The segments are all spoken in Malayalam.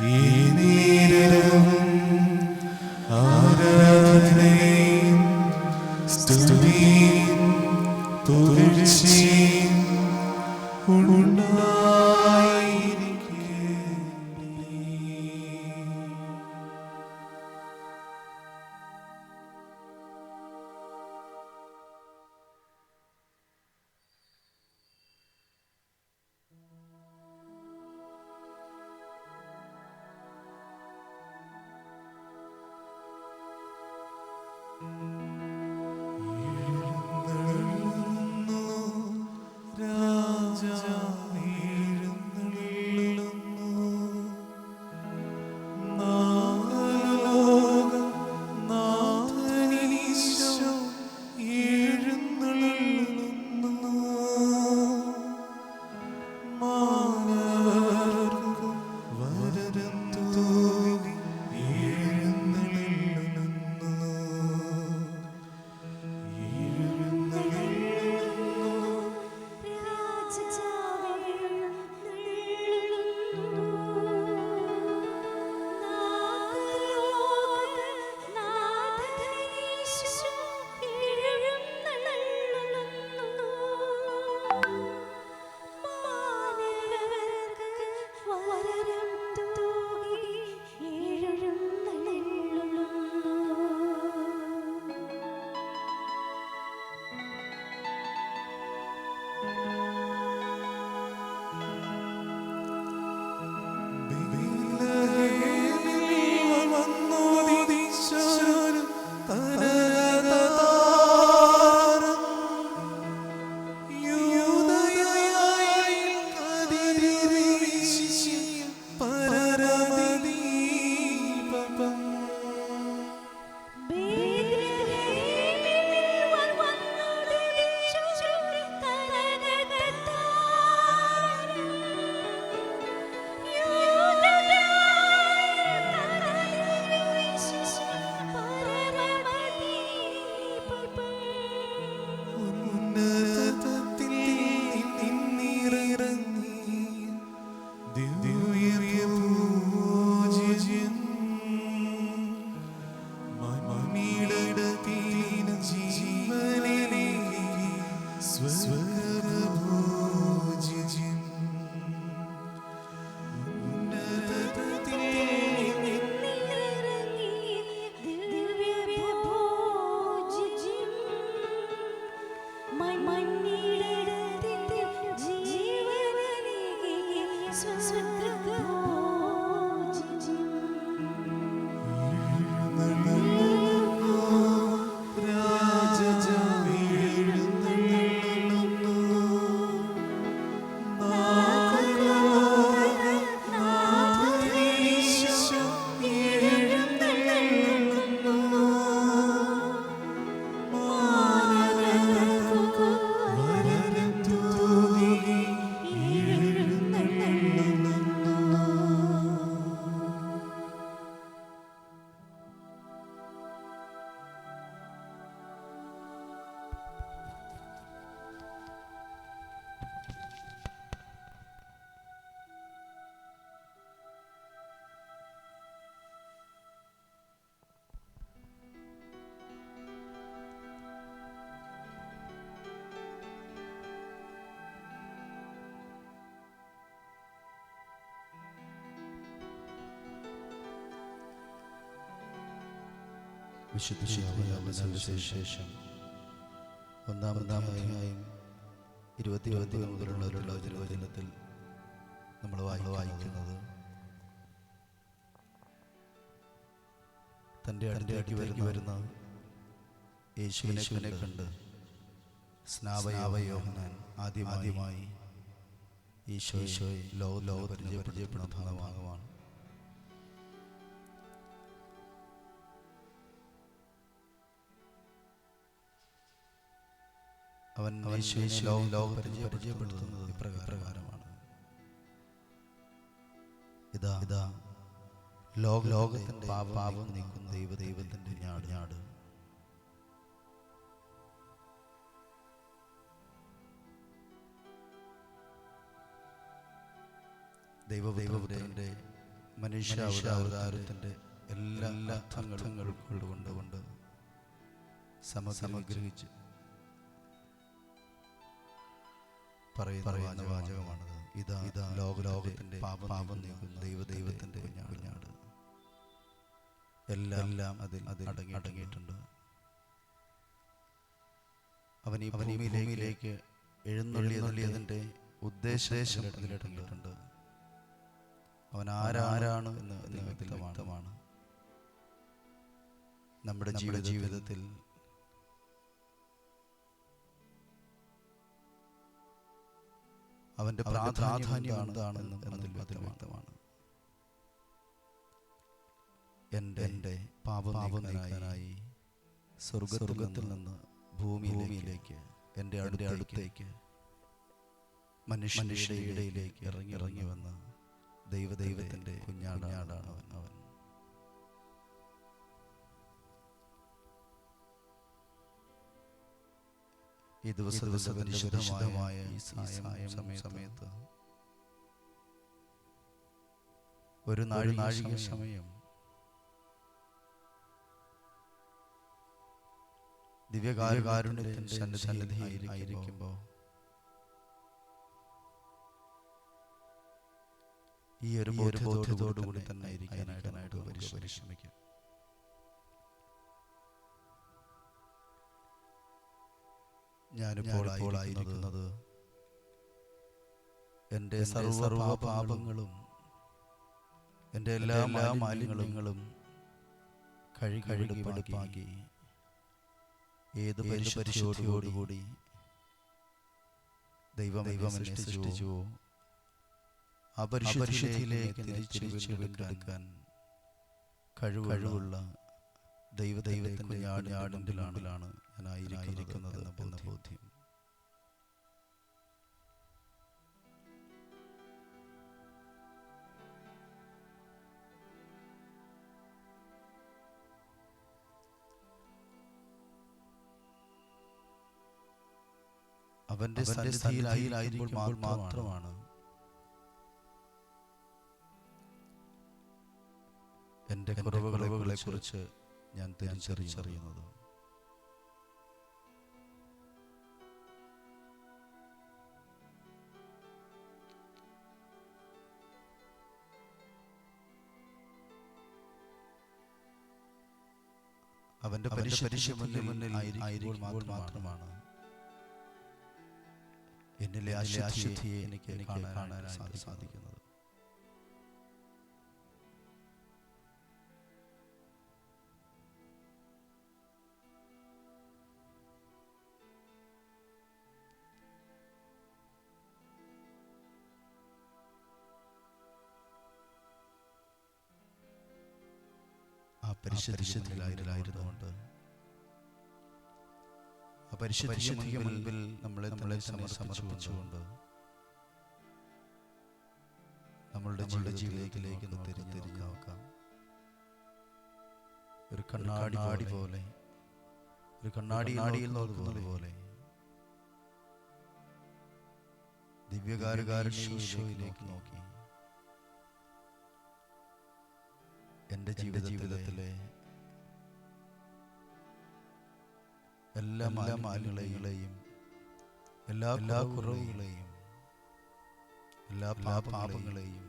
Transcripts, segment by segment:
ഈ വിശുദ്ധ സുവിശേഷം 1-ാം അധ്യായം 29 മുതലുള്ള വചനത്തിൽ നമ്മൾ വായിക്കുന്നത് തൻ്റെ അടുത്തേക്ക് വരുന്ന യേശുവിനെ കണ്ട് സ്നാപക യോഹന്നാൻ ആദ്യമായി ഈശോയെ ലോകത്തിൽ പരിചയപ്പെടുന്ന ഭാഗമാണ്. അവൻ പരിചയപ്പെടുത്തുന്നത് ഇപ്രകാരമാണ്. ഇതാ ലോകത്തിന്റെ പാപം നീക്കുന്ന ദൈവത്തിന്റെ ഞാട്. ദൈവത്തിന്റെ മനുഷ്യാവതാരത്തിന്റെ എല്ലാ അർത്ഥങ്ങളും ഉൾക്കൊണ്ടുകൊണ്ട് സമഗ്രഹിച്ച് പറയുന്ന വാചകമാണത്. ഇതാ ലോകത്തിന്റെ പാപം നീക്കുന്ന ദൈവത്തിന്റെ കുഞ്ഞാട്. എല്ലാം അതിൽ അടങ്ങിയിട്ടുണ്ട്. അവൻ ഈ ഭൂമിയിലേക്ക് എഴുന്നള്ളിയതിന്റെ ഉദ്ദേശം അതിലടങ്ങിയിട്ടുണ്ട്. അവൻ ആരാണ് എന്ന് വ്യക്തമാണ്. നമ്മുടെ ജീവിതത്തിൽ അവന്റെ പ്രാധാന്യം എന്താണെന്നും അതിൽ വ്യക്തമാണ്. എൻ്റെ പാപനീക്കാനായി സ്വർഗത്തിൽ നിന്ന് ഭൂമിയിലേക്ക് എൻ്റെ അടുത്തേക്ക് മനുഷ്യന്റെ ഇടയിലേക്ക് ഇറങ്ങി വന്ന ദൈവത്തിന്റെ കുഞ്ഞാടാണ് അവൻ. ഈ ദിവസമായ ഈ സമയത്ത് ഒരു നാഴിക സമയം ദിവ്യകാരുണ്യത്തിന്റെ സന്നിധിയിലായിരിക്കുമ്പോൾ ഈ ഒരു ബോധ്യത്തോടുകൂടി തന്നെ ഇരിക്കാനായിട്ട് പരിശ്രമിക്കും. ഞാനിപ്പോൾ ആയിരിക്കുന്നത് എൻ്റെ സർവ്വ പാപങ്ങളും എൻ്റെ എല്ലാ മാലിന്യങ്ങളും കഴുകി ഏത് പരിശുദ്ധിയോടുകൂടി ദൈവം എന്നെ സൃഷ്ടിച്ചുവോ ആ പരിശുദ്ധിയിലേക്ക് തിരിച്ചു വീണ്ടെടുക്കാൻ കഴിവുള്ള ദൈവത്തിന്റെ ഞാടിലാണ് ഞാനായിരിക്കുന്നത് എന്ന ബോധ്യം. അവന്റെ സന്നിധിയിലായിരിക്കുമ്പോൾ മാത്രമാണ് എൻ്റെ കുറവുകളെ കുറിച്ച് ഞാൻ തിരിച്ചറിയുന്നത്. അവന്റെ പരിശുദ്ധ മുന്നിൽ ആയിരിക്കുമ്പോൾ മാത്രമാണ് എന്നിലെ അശുദ്ധിയെ എനിക്ക് കാണാനായി സാധിക്കുന്നത്. ആ പരിശുദ്ധിയിലായിരുന്നുകൊണ്ട് ആ പരിശുദ്ധിക്ക് മുൻപിൽ നമ്മളെ സമർപ്പിച്ചുകൊണ്ട് നമ്മളുടെ ജീവിതത്തിലേക്ക് തിരിഞ്ഞു നോക്കാം. ഒരു കണ്ണാടി പോലെ, ഒരു കണ്ണാടിയിൽ നോക്കുന്നത് പോലെ ദിവ്യകാരുണ്യയിലേക്ക് നോക്കി എൻ്റെ ജീവിതത്തിലെ എല്ലാ മാലിന്യങ്ങളെയും എല്ലാ കുറവുകളെയും എല്ലാ പാപങ്ങളെയും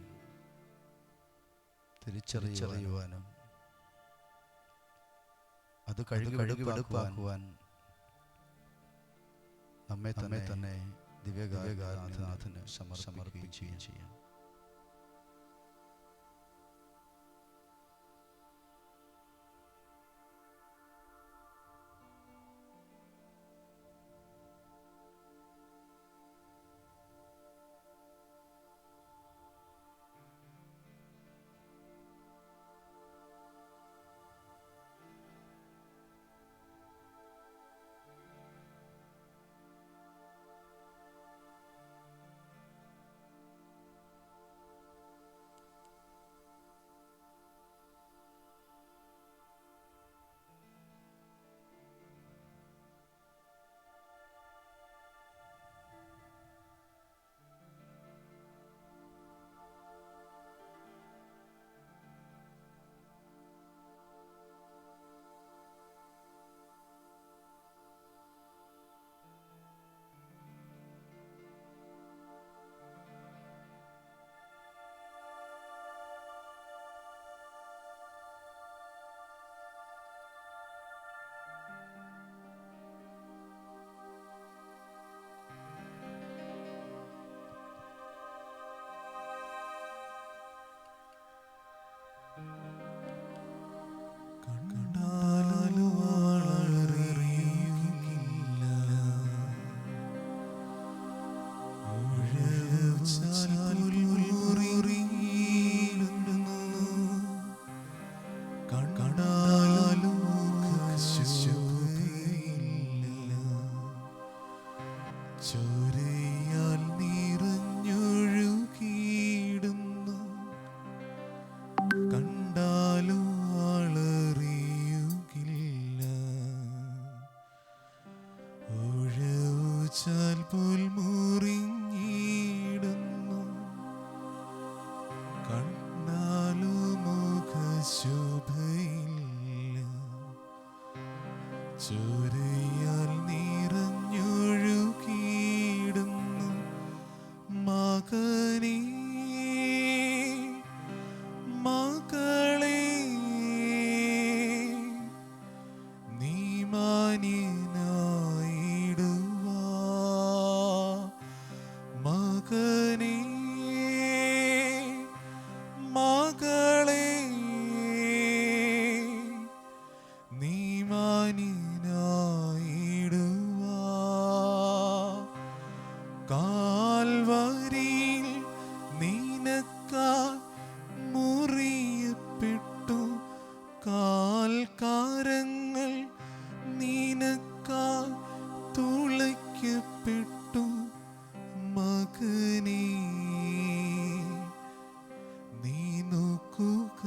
തിരിച്ചറിയുവാനും അത് കഴുകിവെടുപ്പാക്കുവാൻ നമ്മെ തന്നെ ദിവ്യകാരുണ്യനാഥന് സമർപ്പിക്കുകയും ചെയ്യാം. ചോരയാൽ നിറഞ്ഞൊഴുകിയിടുന്നു, കണ്ടാലും ആളറിയുകില്ല. ഉഴവുചാൽ പോൽ മുറിഞ്ഞിടുന്നു, കണ്ടാലും മുഖശോഭയില്ല. ചോരയാൽ നിറഞ്ഞൊഴുകിയിടുന്നു, മകനേ മകളേ നീ മാന്യനായിടുവാ. മകനേ മകളേ നീ മാന്യനായിടുവാ. കാൽവരിയിൽ നിനക്കാൽ മുറിയപ്പെട്ടു, കാൽക്കാരങ്ങൾ നിനക്കാൽ തുളയ്ക്കപ്പെട്ടു. മകനേ നീ നോക്കുക,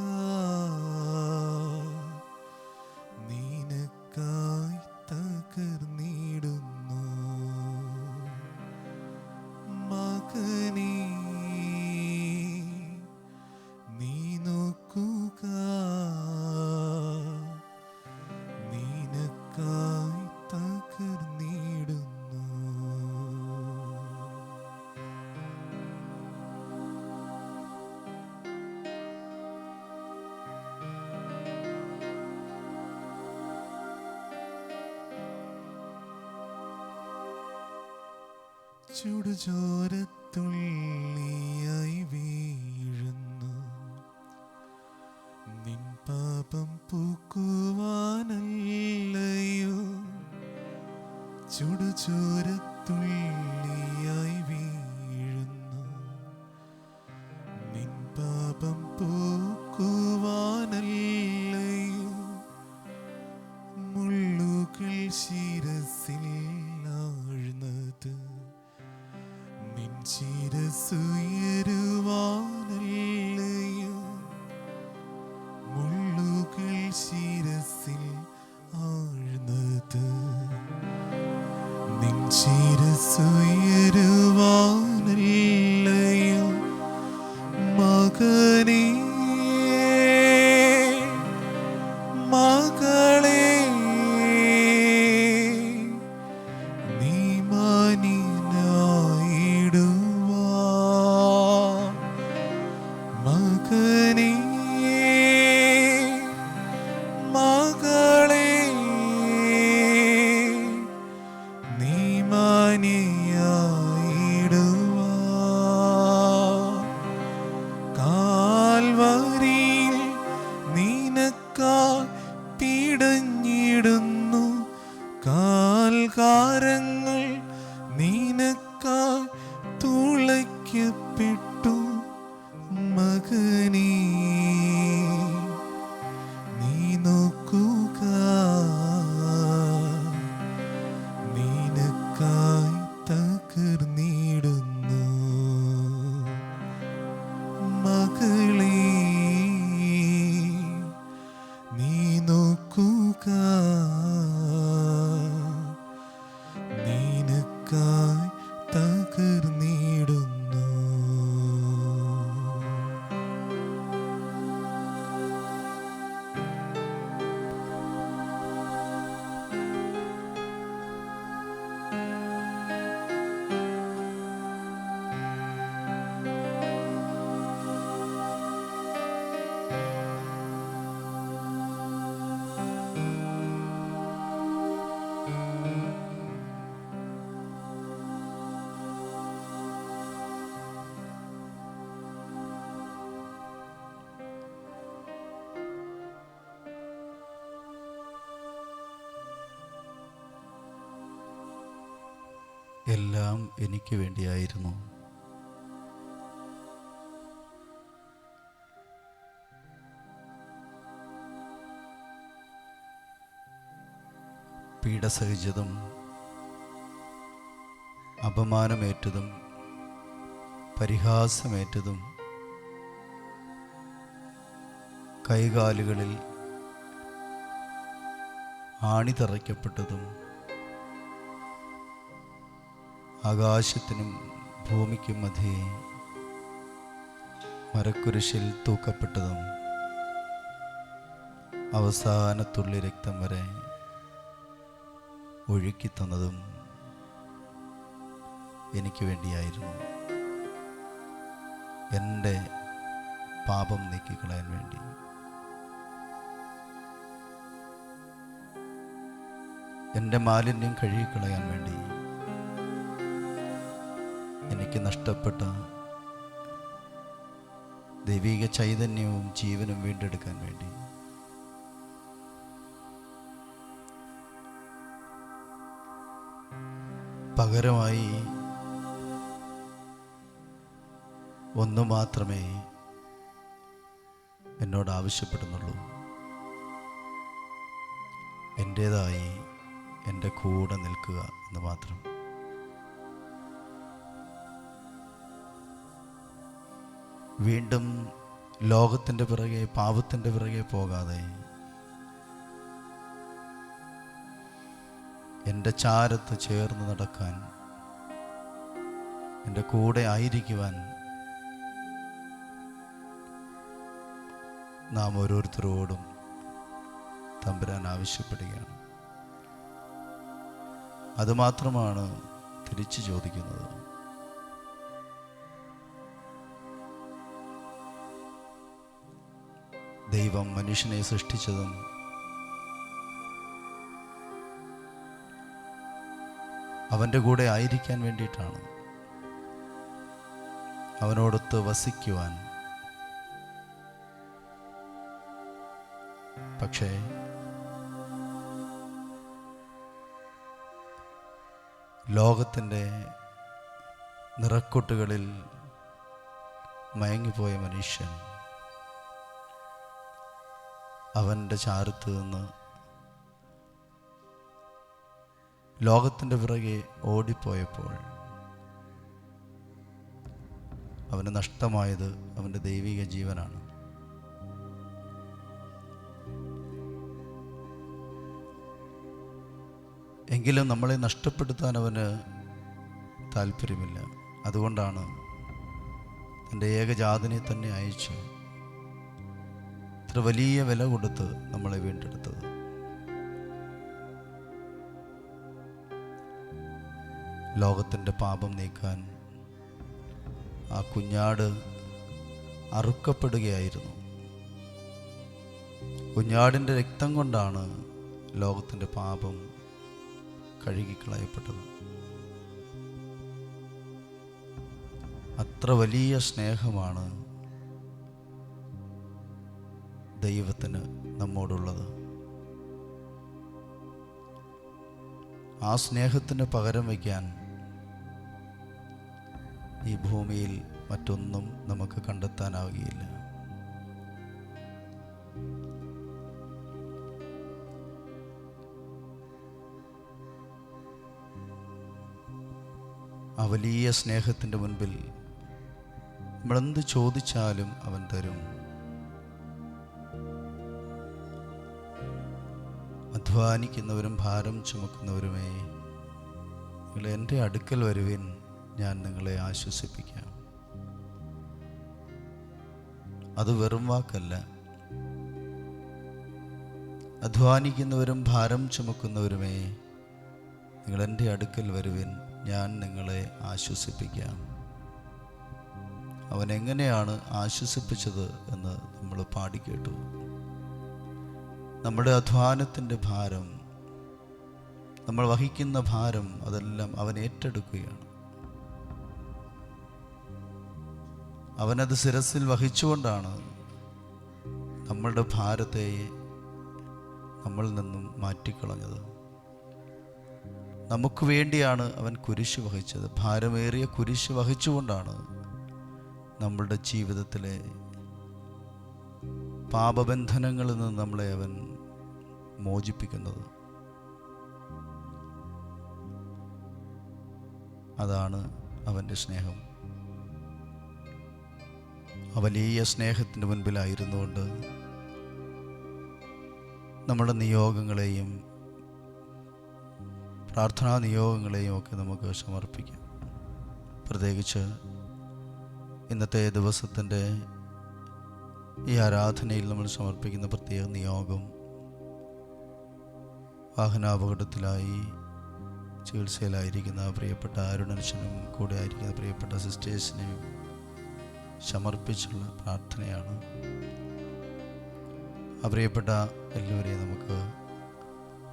ചുടുചോരത്തുള്ളിയായി വീഴുന്നു. നിൻ പാപം പൂക്കുവാനല്ലയോ ചുടുചോരത്തുള്ളിയായി വീഴുന്നു. നിൻ പാപം പൂക്കുവാനല്ലയോ മുള്ളുകൾ ശിരസിൽ ആഴ്ന്നത്. നിൻ ശിരസുയരുവാനല്ലയോ മുള്ളുകൾ ശിരസിൽ ആഴ്ന്നത്. നിൻ ശിരസുയരുവാനല്ലയോ മകനേ മകളേ നീ മാന്യനായിടുവാൻ. മകനേ മകളേ നീ മാന്യയായിടുവാൻ. കാൽവരിയിൽ നിനക്കായി പിടഞ്ഞിടുന്നു. കാൽകാരങ്ങൾ നിനക്കായി തുളയ്ക്കപ്പെട്ടു. മകനേ നീ നോക്കുക നിനക്കായി തകർന്നിടുന്നു. മകളേ നീ നോക്കുക നിനക്കായി തകർന്നിടുന്നു. എല്ലാം എനിക്ക് വേണ്ടിയായിരുന്നു. പീഡ സഹിച്ചതും അപമാനമേറ്റതും പരിഹാസമേറ്റതും കൈകാലുകളിൽ ആണിതറയ്ക്കപ്പെട്ടതും ആകാശത്തിനും ഭൂമിക്കും മധ്യേ മരക്കുരിശിൽ തൂക്കപ്പെട്ടതും അവസാനത്തുള്ളി രക്തം വരെ ഒഴുക്കിത്തന്നതും എനിക്ക് വേണ്ടിയായിരുന്നു. എൻ്റെ പാപം നീക്കിക്കളയാൻ വേണ്ടി. എൻ്റെ മാലിന്യം കഴുകിക്കളയാൻ വേണ്ടി. എനിക്ക് നഷ്ടപ്പെട്ട ദൈവിക ചൈതന്യവും ജീവനും വീണ്ടെടുക്കാൻ വേണ്ടി. പകരമായി ഒന്നു മാത്രമേ എന്നോട് ആവശ്യപ്പെടുന്നുള്ളൂ. എൻ്റേതായി എൻ്റെ കൂടെ നിൽക്കുക എന്ന് മാത്രം. വീണ്ടും ലോകത്തിൻ്റെ പിറകെ പാപത്തിൻ്റെ പിറകെ പോകാതെ എൻ്റെ ചാരത്ത് ചേർന്ന് നടക്കാൻ, എൻ്റെ കൂടെ ആയിരിക്കുവാൻ നാം ഓരോരുത്തരോടും തമ്പുരാൻ ആവശ്യപ്പെടുകയാണ്. അതുമാത്രമാണ് തിരിച്ചു ചോദിക്കുന്നത്. ദൈവം മനുഷ്യനെ സൃഷ്ടിച്ചതും അവൻ്റെ കൂടെ ആയിരിക്കാൻ വേണ്ടിയിട്ടാണ്. അവനോടൊത്ത് വസിക്കുവാൻ. പക്ഷേ ലോകത്തിൻ്റെ നിറക്കൊട്ടുകളിൽ മയങ്ങിപ്പോയ മനുഷ്യൻ അവൻ്റെ ചാരത്ത് നിന്ന് ലോകത്തിൻ്റെ പിറകെ ഓടിപ്പോയപ്പോൾ അവന് നഷ്ടമായത് അവൻ്റെ ദൈവിക ജീവനാണ്. എങ്കിലും നമ്മളെ നഷ്ടപ്പെടുത്താൻ അവന് താല്പര്യമില്ല. അതുകൊണ്ടാണ് തൻ്റെ ഏകജാതനെ തന്നെ അയച്ച് ഇത്ര വലിയ വില കൊടുത്ത് നമ്മളെ വീണ്ടെടുത്തത്. ലോകത്തിൻ്റെ പാപം നീക്കാൻ ആ കുഞ്ഞാട് അറുക്കപ്പെടുകയായിരുന്നു. കുഞ്ഞാടിൻ്റെ രക്തം കൊണ്ടാണ് ലോകത്തിൻ്റെ പാപം കഴുകിക്കളയപ്പെട്ടത്. അത്ര വലിയ സ്നേഹമാണ് ദൈവത്തിന് നമ്മോടുള്ളത്. ആ സ്നേഹത്തിന് പകരം വയ്ക്കാൻ ഈ ഭൂമിയിൽ മറ്റൊന്നും നമുക്ക് കണ്ടെത്താനാവുകയില്ല. ആ വലിയ സ്നേഹത്തിൻ്റെ മുൻപിൽ നമ്മളെന്ത് ചോദിച്ചാലും അവൻ തരും. അധ്വാനിക്കുന്നവരും ഭാരം ചുമക്കുന്നവരുമേ, നിങ്ങൾ എൻ്റെ അടുക്കൽ വരുവിൻ, ഞാൻ നിങ്ങളെ ആശ്വസിപ്പിക്കാം. അത് വെറും വാക്കല്ല. അധ്വാനിക്കുന്നവരും ഭാരം ചുമക്കുന്നവരുമേ, നിങ്ങൾ എൻ്റെ അടുക്കൽ വരുവിൻ, ഞാൻ നിങ്ങളെ ആശ്വസിപ്പിക്കാം. അവൻ എങ്ങനെയാണ് ആശ്വസിപ്പിച്ചത് എന്ന് നമ്മൾ പാടിക്കേട്ടു. നമ്മുടെ അധ്വാനത്തിൻ്റെ ഭാരം, നമ്മൾ വഹിക്കുന്ന ഭാരം, അതെല്ലാം അവൻ ഏറ്റെടുക്കുകയാണ്. അവനത് ശിരസിൽ വഹിച്ചുകൊണ്ടാണ് നമ്മളുടെ ഭാരത്തെ നമ്മളിൽ നിന്നും മാറ്റിക്കളഞ്ഞത്. നമുക്ക് വേണ്ടിയാണ് അവൻ കുരിശ് വഹിച്ചത്. ഭാരമേറിയ കുരിശ് വഹിച്ചുകൊണ്ടാണ് നമ്മളുടെ ജീവിതത്തിലെ പാപബന്ധനങ്ങളിൽ നിന്ന് നമ്മളെ അവൻ മോചിപ്പിക്കുന്നത്. അതാണ് അവൻ്റെ സ്നേഹം. ആ വലിയ സ്നേഹത്തിൻ്റെ മുൻപിലായിരുന്നുകൊണ്ട് നമ്മുടെ നിയോഗങ്ങളെയും പ്രാർത്ഥനാ നിയോഗങ്ങളെയും ഒക്കെ നമുക്ക് സമർപ്പിക്കാം. പ്രത്യേകിച്ച് ഇന്നത്തെ ദിവസത്തിൻ്റെ ഈ ആരാധനയിൽ നമ്മൾ സമർപ്പിക്കുന്ന പ്രത്യേക നിയോഗം, വാഹനാപകടത്തിലായി ചികിത്സയിലായിരിക്കുന്ന പ്രിയപ്പെട്ട അരുണനുഷനും കൂടെ ആയിരിക്കുന്ന പ്രിയപ്പെട്ട സിസ്റ്റേഴ്സിനെയും സമർപ്പിച്ചുള്ള പ്രാർത്ഥനയാണ്. ആ പ്രിയപ്പെട്ട എല്ലാവരെയും നമുക്ക്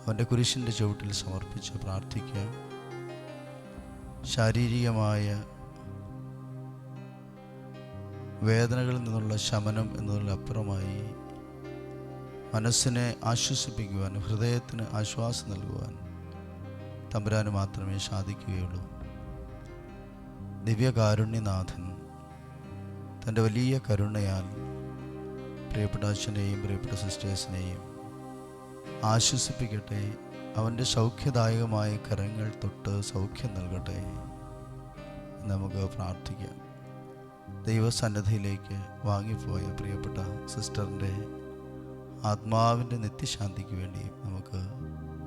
അവൻ്റെ കുരിശിൻ്റെ ചുവട്ടിൽ സമർപ്പിച്ച് പ്രാർത്ഥിക്കാം. ശാരീരികമായ വേദനകളിൽ നിന്നുള്ള ശമനം എന്നതിലപ്പുറമായി മനസ്സിനെ ആശ്വസിപ്പിക്കുവാൻ, ഹൃദയത്തിന് ആശ്വാസം നൽകുവാൻ തമ്പുരാന് മാത്രമേ സാധിക്കുകയുള്ളൂ. ദിവ്യകാരുണ്യനാഥൻ തൻ്റെ വലിയ കരുണയാൽ പ്രിയപ്പെട്ട അച്ഛനെയും പ്രിയപ്പെട്ട സിസ്റ്റേഴ്സിനെയും ആശ്വസിപ്പിക്കട്ടെ. അവൻ്റെ സൗഖ്യദായകമായ കരങ്ങൾ തൊട്ട് സൗഖ്യം നൽകട്ടെ. നമുക്ക് പ്രാർത്ഥിക്കാം. ദൈവസന്നിധിയിലേക്ക് വാങ്ങിപ്പോയ പ്രിയപ്പെട്ട സിസ്റ്ററിൻ്റെ ആത്മാവിൻ്റെ നിത്യശാന്തിക്ക് വേണ്ടിയും നമുക്ക്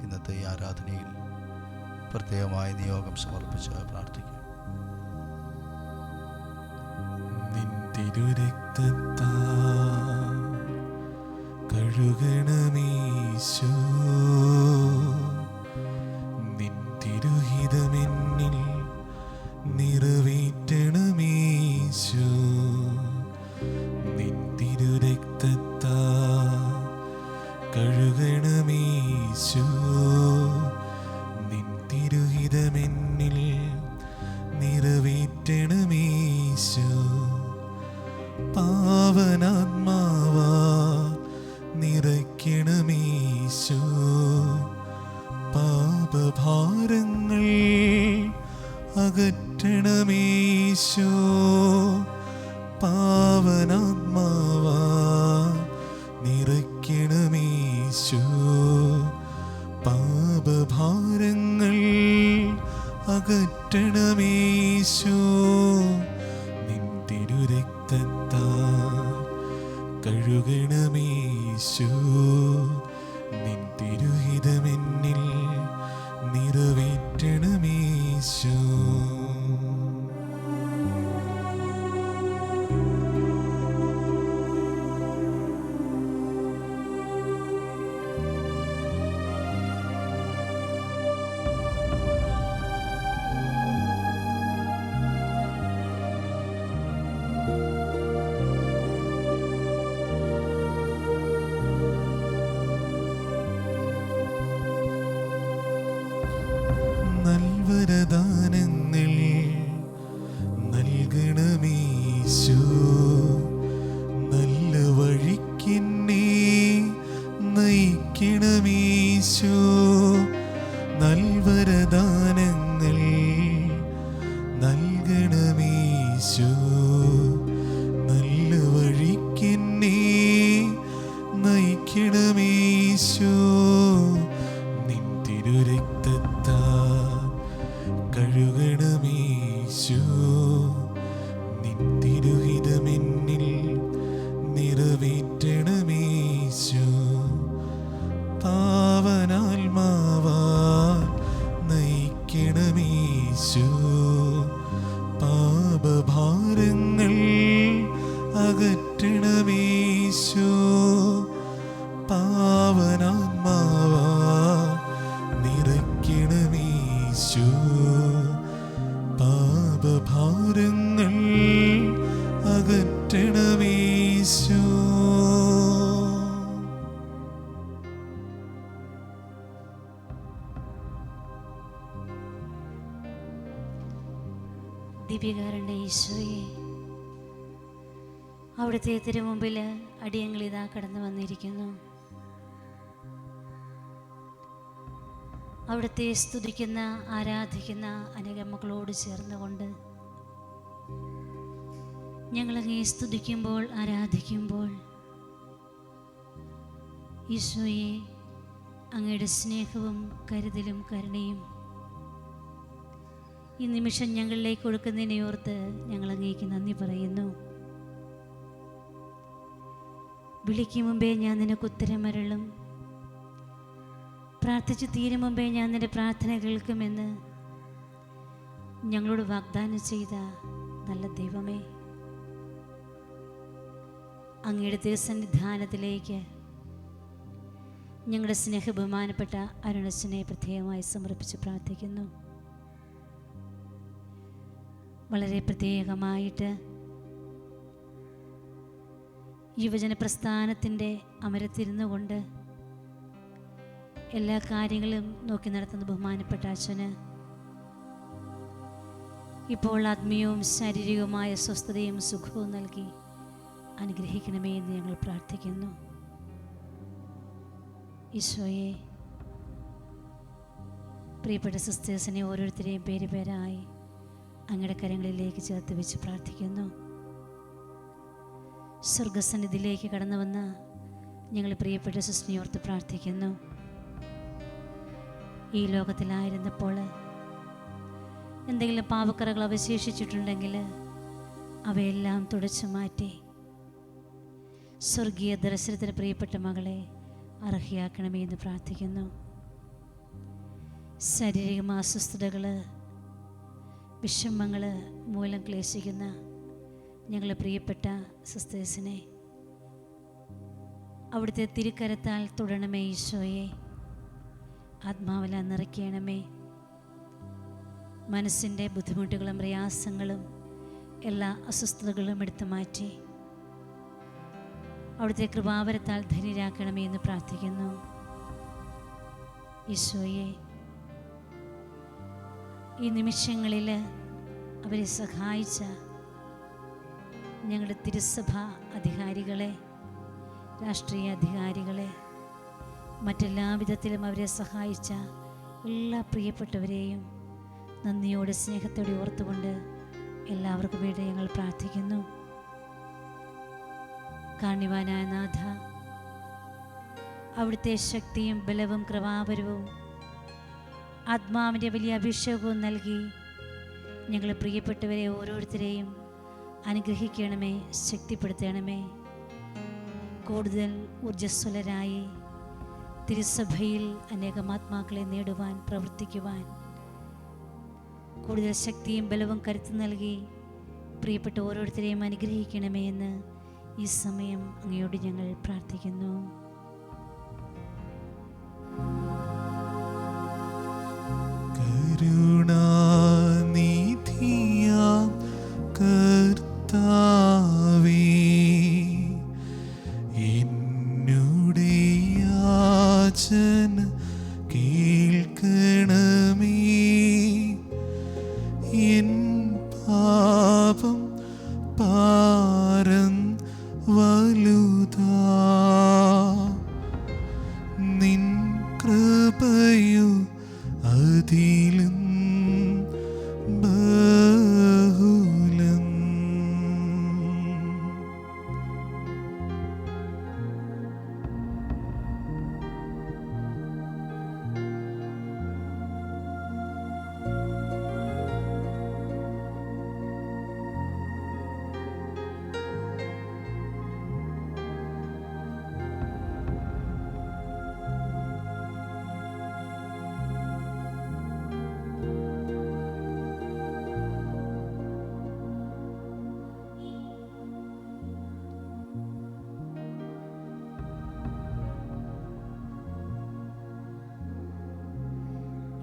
ഇന്നത്തെ ഈ ആരാധനയിൽ പ്രത്യേകമായ നിയോഗം സമർപ്പിച്ച് പ്രാർത്ഥിക്കാം. നിൻ തിരുരക്തത്താൽ കഴുകണമീശോ, നിൻ തിരുഹിതമെന്നിൽ നിറവേറ്റണമീശോ, നിൻ തിരുരക്തത്താൽ കഴുകണമീശോ, നിൻ തിരുഹിതമെന്നിൽ നിറവേറ്റണമീശോ. കഴുകണമീശോ നിൻ തിരുഹിതമെന്നിൽ നിറവേറ്റണമീശോ. നൽവരദാനങ്ങൾ നൽകണമീശോ നല്ല വഴിക്കെന്നെ നയിക്കണമീശോ. നൽവരദാനങ്ങൾ നൽകണമീശോ നല്ല വഴിക്കെന്നെ നയിക്കണമീശോ. നിൻ തിരുരക്തത്താൽ കഴുകണമീശോ നിൻ തിരുഹിതമെന്നിൽ നിറവേറ്റണമീശോ. പാവനാത്മാവാൽ നയിക്കണമീശോ പാപഭാരങ്ങൾ അകറ്റണമീശോ. പാവനാത്മാവാൽ നിറയ്ക്കണമീശോ പാപഭാരങ്ങൾ അകറ്റണമീശോ. ദിവ്യകാരുണ്യ ഈശോയെ, അവിടുത്തെ തിരുമുമ്പിൽ അടിയങ്ങൾ ഇതാ കടന്നു വന്നിരിക്കുന്നു. അവിടുത്തെ സ്തുതിക്കുന്ന ആരാധിക്കുന്ന അനേകം മക്കളോട് ചേർന്നുകൊണ്ട് ഞങ്ങളങ്ങേ സ്തുതിക്കുമ്പോൾ ആരാധിക്കുമ്പോൾ ഈശോയെ, അങ്ങയുടെ സ്നേഹവും കരുതലും കരുണയും ഈ നിമിഷം ഞങ്ങളിലേക്ക് കൊടുക്കുന്നതിനെ ഓർത്ത് ഞങ്ങൾ അങ്ങേക്ക് നന്ദി പറയുന്നു. വിളിക്കും മുമ്പേ ഞാൻ നിനക്ക് ഉത്തരമരുളും, പ്രാർത്ഥിച്ചു തീരും മുമ്പേ ഞാൻ നിന്റെ പ്രാർത്ഥന കേൾക്കുമെന്ന് ഞങ്ങളോട് വാഗ്ദാനം ചെയ്ത നല്ല ദൈവമേ, അങ്ങയുടെ തിരുസന്നിധാനത്തിലേക്ക് ഞങ്ങളുടെ സ്നേഹബഹുമാനപ്പെട്ട അരുണച്ചനെ പ്രത്യേകമായി സമർപ്പിച്ച് പ്രാർത്ഥിക്കുന്നു. വളരെ പ്രത്യേകമായിട്ട് യുവജന പ്രസ്ഥാനത്തിൻ്റെ അമരത്തിരുന്നു കൊണ്ട് എല്ലാ കാര്യങ്ങളും നോക്കി നടത്തുന്ന ബഹുമാനപ്പെട്ട അച്ഛന് ഇപ്പോൾ ആത്മീയവും ശാരീരികവുമായ സ്വസ്ഥതയും സുഖവും നൽകി അനുഗ്രഹിക്കണമേ എന്ന് ഞങ്ങൾ പ്രാർത്ഥിക്കുന്നു. ഈശോയെ, പ്രിയപ്പെട്ട സിസ്റ്റേഴ്സിനെ ഓരോരുത്തരെയും പേര് പേരായി അങ്ങയുടെ കരങ്ങളിലേക്ക് ചേർത്ത് വെച്ച് പ്രാർത്ഥിക്കുന്നു. സ്വർഗസന്നിധിയിലേക്ക് കടന്നു വന്ന ഞങ്ങൾ പ്രിയപ്പെട്ട സിസ്റ്ററിനെ ഓർത്ത് പ്രാർത്ഥിക്കുന്നു. ഈ ലോകത്തിലായിരുന്നപ്പോൾ എന്തെങ്കിലും പാപക്കറകൾ അവശേഷിച്ചിട്ടുണ്ടെങ്കിൽ അവയെല്ലാം തുടച്ചു മാറ്റി സ്വർഗീയ ദർശനത്തിന് പ്രിയപ്പെട്ട മകളെ അർഹയാക്കണമേ എന്ന് പ്രാർത്ഥിക്കുന്നു. ശാരീരിക അസ്വസ്ഥതകൾ, വിഷമങ്ങൾ മൂലം ക്ലേശിക്കുന്ന ഞങ്ങളെ പ്രിയപ്പെട്ട സിസ്റ്റേഴ്സിനെ അവിടുത്തെ തിരുക്കരത്താൽ തൊടണമേ ഈശോയെ. ആത്മാവില നിറയ്ക്കണമേ. മനസ്സിൻ്റെ ബുദ്ധിമുട്ടുകളും പ്രയാസങ്ങളും എല്ലാ അസ്വസ്ഥതകളും എടുത്തു മാറ്റി അവിടുത്തെ കൃപാവരത്താൽ ധന്യരാക്കണമേ എന്ന് പ്രാർത്ഥിക്കുന്നു. ഈശോയെ, ഈ നിമിഷങ്ങളിൽ അവരെ സഹായിച്ച ഞങ്ങളുടെ തിരുസഭ അധികാരികളെ, രാഷ്ട്രീയ അധികാരികളെ, മറ്റെല്ലാ വിധത്തിലും അവരെ സഹായിച്ച എല്ലാ പ്രിയപ്പെട്ടവരെയും നന്ദിയോടെ സ്നേഹത്തോടെ ഓർത്തുകൊണ്ട് എല്ലാവർക്കും വേണ്ടി ഞങ്ങൾ പ്രാർത്ഥിക്കുന്നു. കാണ്യവാനായ നാഥ, അവിടുത്തെ ശക്തിയും ബലവും കൃപാവരവും ആത്മാവിൻ്റെ വലിയ അഭിഷേകവും നൽകി ഞങ്ങൾ പ്രിയപ്പെട്ടവരെ ഓരോരുത്തരെയും അനുഗ്രഹിക്കണമേ, ശക്തിപ്പെടുത്തണമേ. കൂടുതൽ ഊർജ്ജസ്വലരായി തിരുസഭയിൽ അനേകം ആത്മാക്കളെ നേടുവാൻ, പ്രവർത്തിക്കുവാൻ കൂടുതൽ ശക്തിയും ബലവും കരുത്ത് നൽകി പ്രിയപ്പെട്ട ഓരോരുത്തരെയും അനുഗ്രഹിക്കണമേ എന്ന് ഈ സമയം അങ്ങയോട് ഞങ്ങൾ പ്രാർത്ഥിക്കുന്നു. കരുണാനിധിയാം കർത്താവേ, എന്നുടെ യാചന കേൾക്കണമേ. എൻ പാപം പാരം വലുതാ, നിൻ കൃപയോ അതിലും ബഹുലം.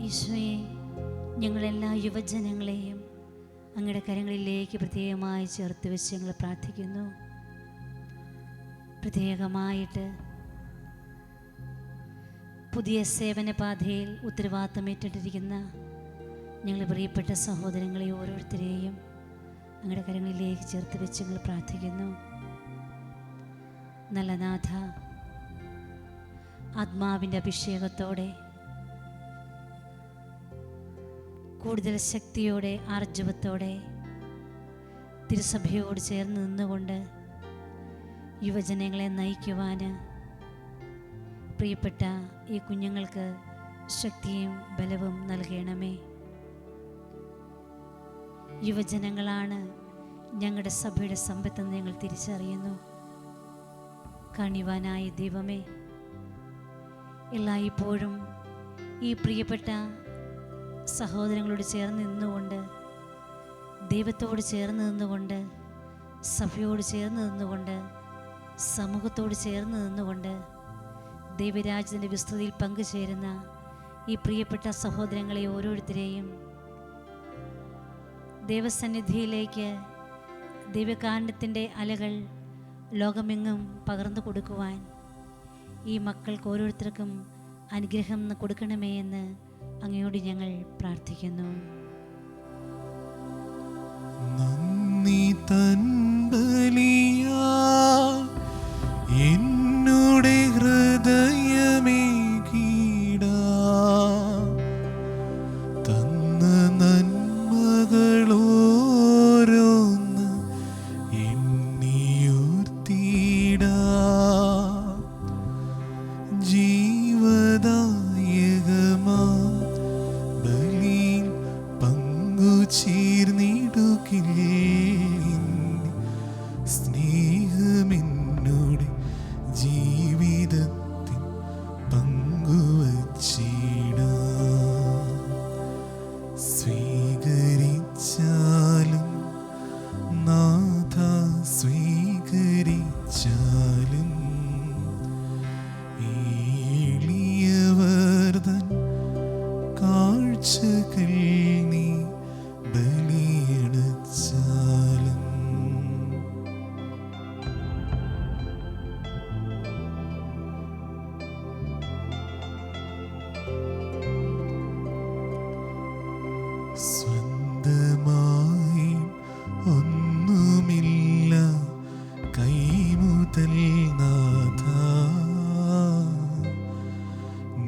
ഈശോയെ, ഞങ്ങളെല്ലാ യുവജനങ്ങളെയും അങ്ങയുടെ കരങ്ങളിലേക്ക് പ്രത്യേകമായി ചേർത്ത് വെച്ച് ഞങ്ങൾ പ്രാർത്ഥിക്കുന്നു. പ്രത്യേകമായിട്ട് പുതിയ സേവനപാതയിൽ ഉത്തരവാദിത്തം ഏറ്റെടുത്തിരിക്കുന്ന ഞങ്ങളുടെ പ്രിയപ്പെട്ട സഹോദരങ്ങളെ ഓരോരുത്തരെയും അങ്ങയുടെ കരങ്ങളിലേക്ക് ചേർത്ത് വെച്ച് ഞങ്ങൾ പ്രാർത്ഥിക്കുന്നു. നല്ല നാഥ, ആത്മാവിൻ്റെ അഭിഷേകത്തോടെ കൂടുതൽ ശക്തിയോടെ ആർജവത്തോടെ തിരുസഭയോട് ചേർന്ന് നിന്നുകൊണ്ട് യുവജനങ്ങളെ നയിക്കുവാൻ പ്രിയപ്പെട്ട ഈ കുഞ്ഞുങ്ങൾക്ക് ശക്തിയും ബലവും നൽകണമേ. യുവജനങ്ങളാണ് ഞങ്ങളുടെ സഭയുടെ സമ്പത്തെന്ന് ഞങ്ങൾ തിരിച്ചറിയുന്നു. കണിവാനായ ദൈവമേ, എല്ലായ്പ്പോഴും ഈ പ്രിയപ്പെട്ട സഹോദരങ്ങളോട് ചേർന്ന് നിന്നുകൊണ്ട്, ദൈവത്തോട് ചേർന്ന് നിന്നുകൊണ്ട്, സഭയോട് ചേർന്ന് നിന്നുകൊണ്ട്, സമൂഹത്തോട് ചേർന്ന് നിന്നുകൊണ്ട് ദൈവരാജ്യത്തിൻ്റെ വിസ്തൃതിയിൽ പങ്കുചേരുന്ന ഈ പ്രിയപ്പെട്ട സഹോദരങ്ങളെ ഓരോരുത്തരെയും ദൈവസന്നിധിയിലേക്ക് ദൈവകാരുണ്യത്തിൻ്റെ അലകൾ ലോകമെങ്ങും പകർന്നു കൊടുക്കുവാൻ ഈ മക്കൾക്ക് ഓരോരുത്തർക്കും അനുഗ്രഹം കൊടുക്കണമേ എന്ന് അങ്ങയോട് ഞങ്ങൾ പ്രാർത്ഥിക്കുന്നു. നന്ദി തൻ ബലിയാ എന്നുടെ ഹൃദയമേ കീടാ, തന്ന നന്മകളോരോന്ന് എണ്ണിയോർത്തിടാ. ജീവദായകമാ ബലിയിൽ പങ്കുചേർന്നിടുകിൽ സ്നേഹമെന്നോടെ ജീവിതത്തിൽ പങ്കുവച്ചിടാ. സ്വീകരിച്ചാലും നാഥ സ്വീകരിച്ചാലും എളിയവർതൻ കാഴ്ചകൾ നീ ബലിയണച്ചാലും. സ്വന്തമായി ഒന്നുമില്ല കൈമുതൽ നാഥ,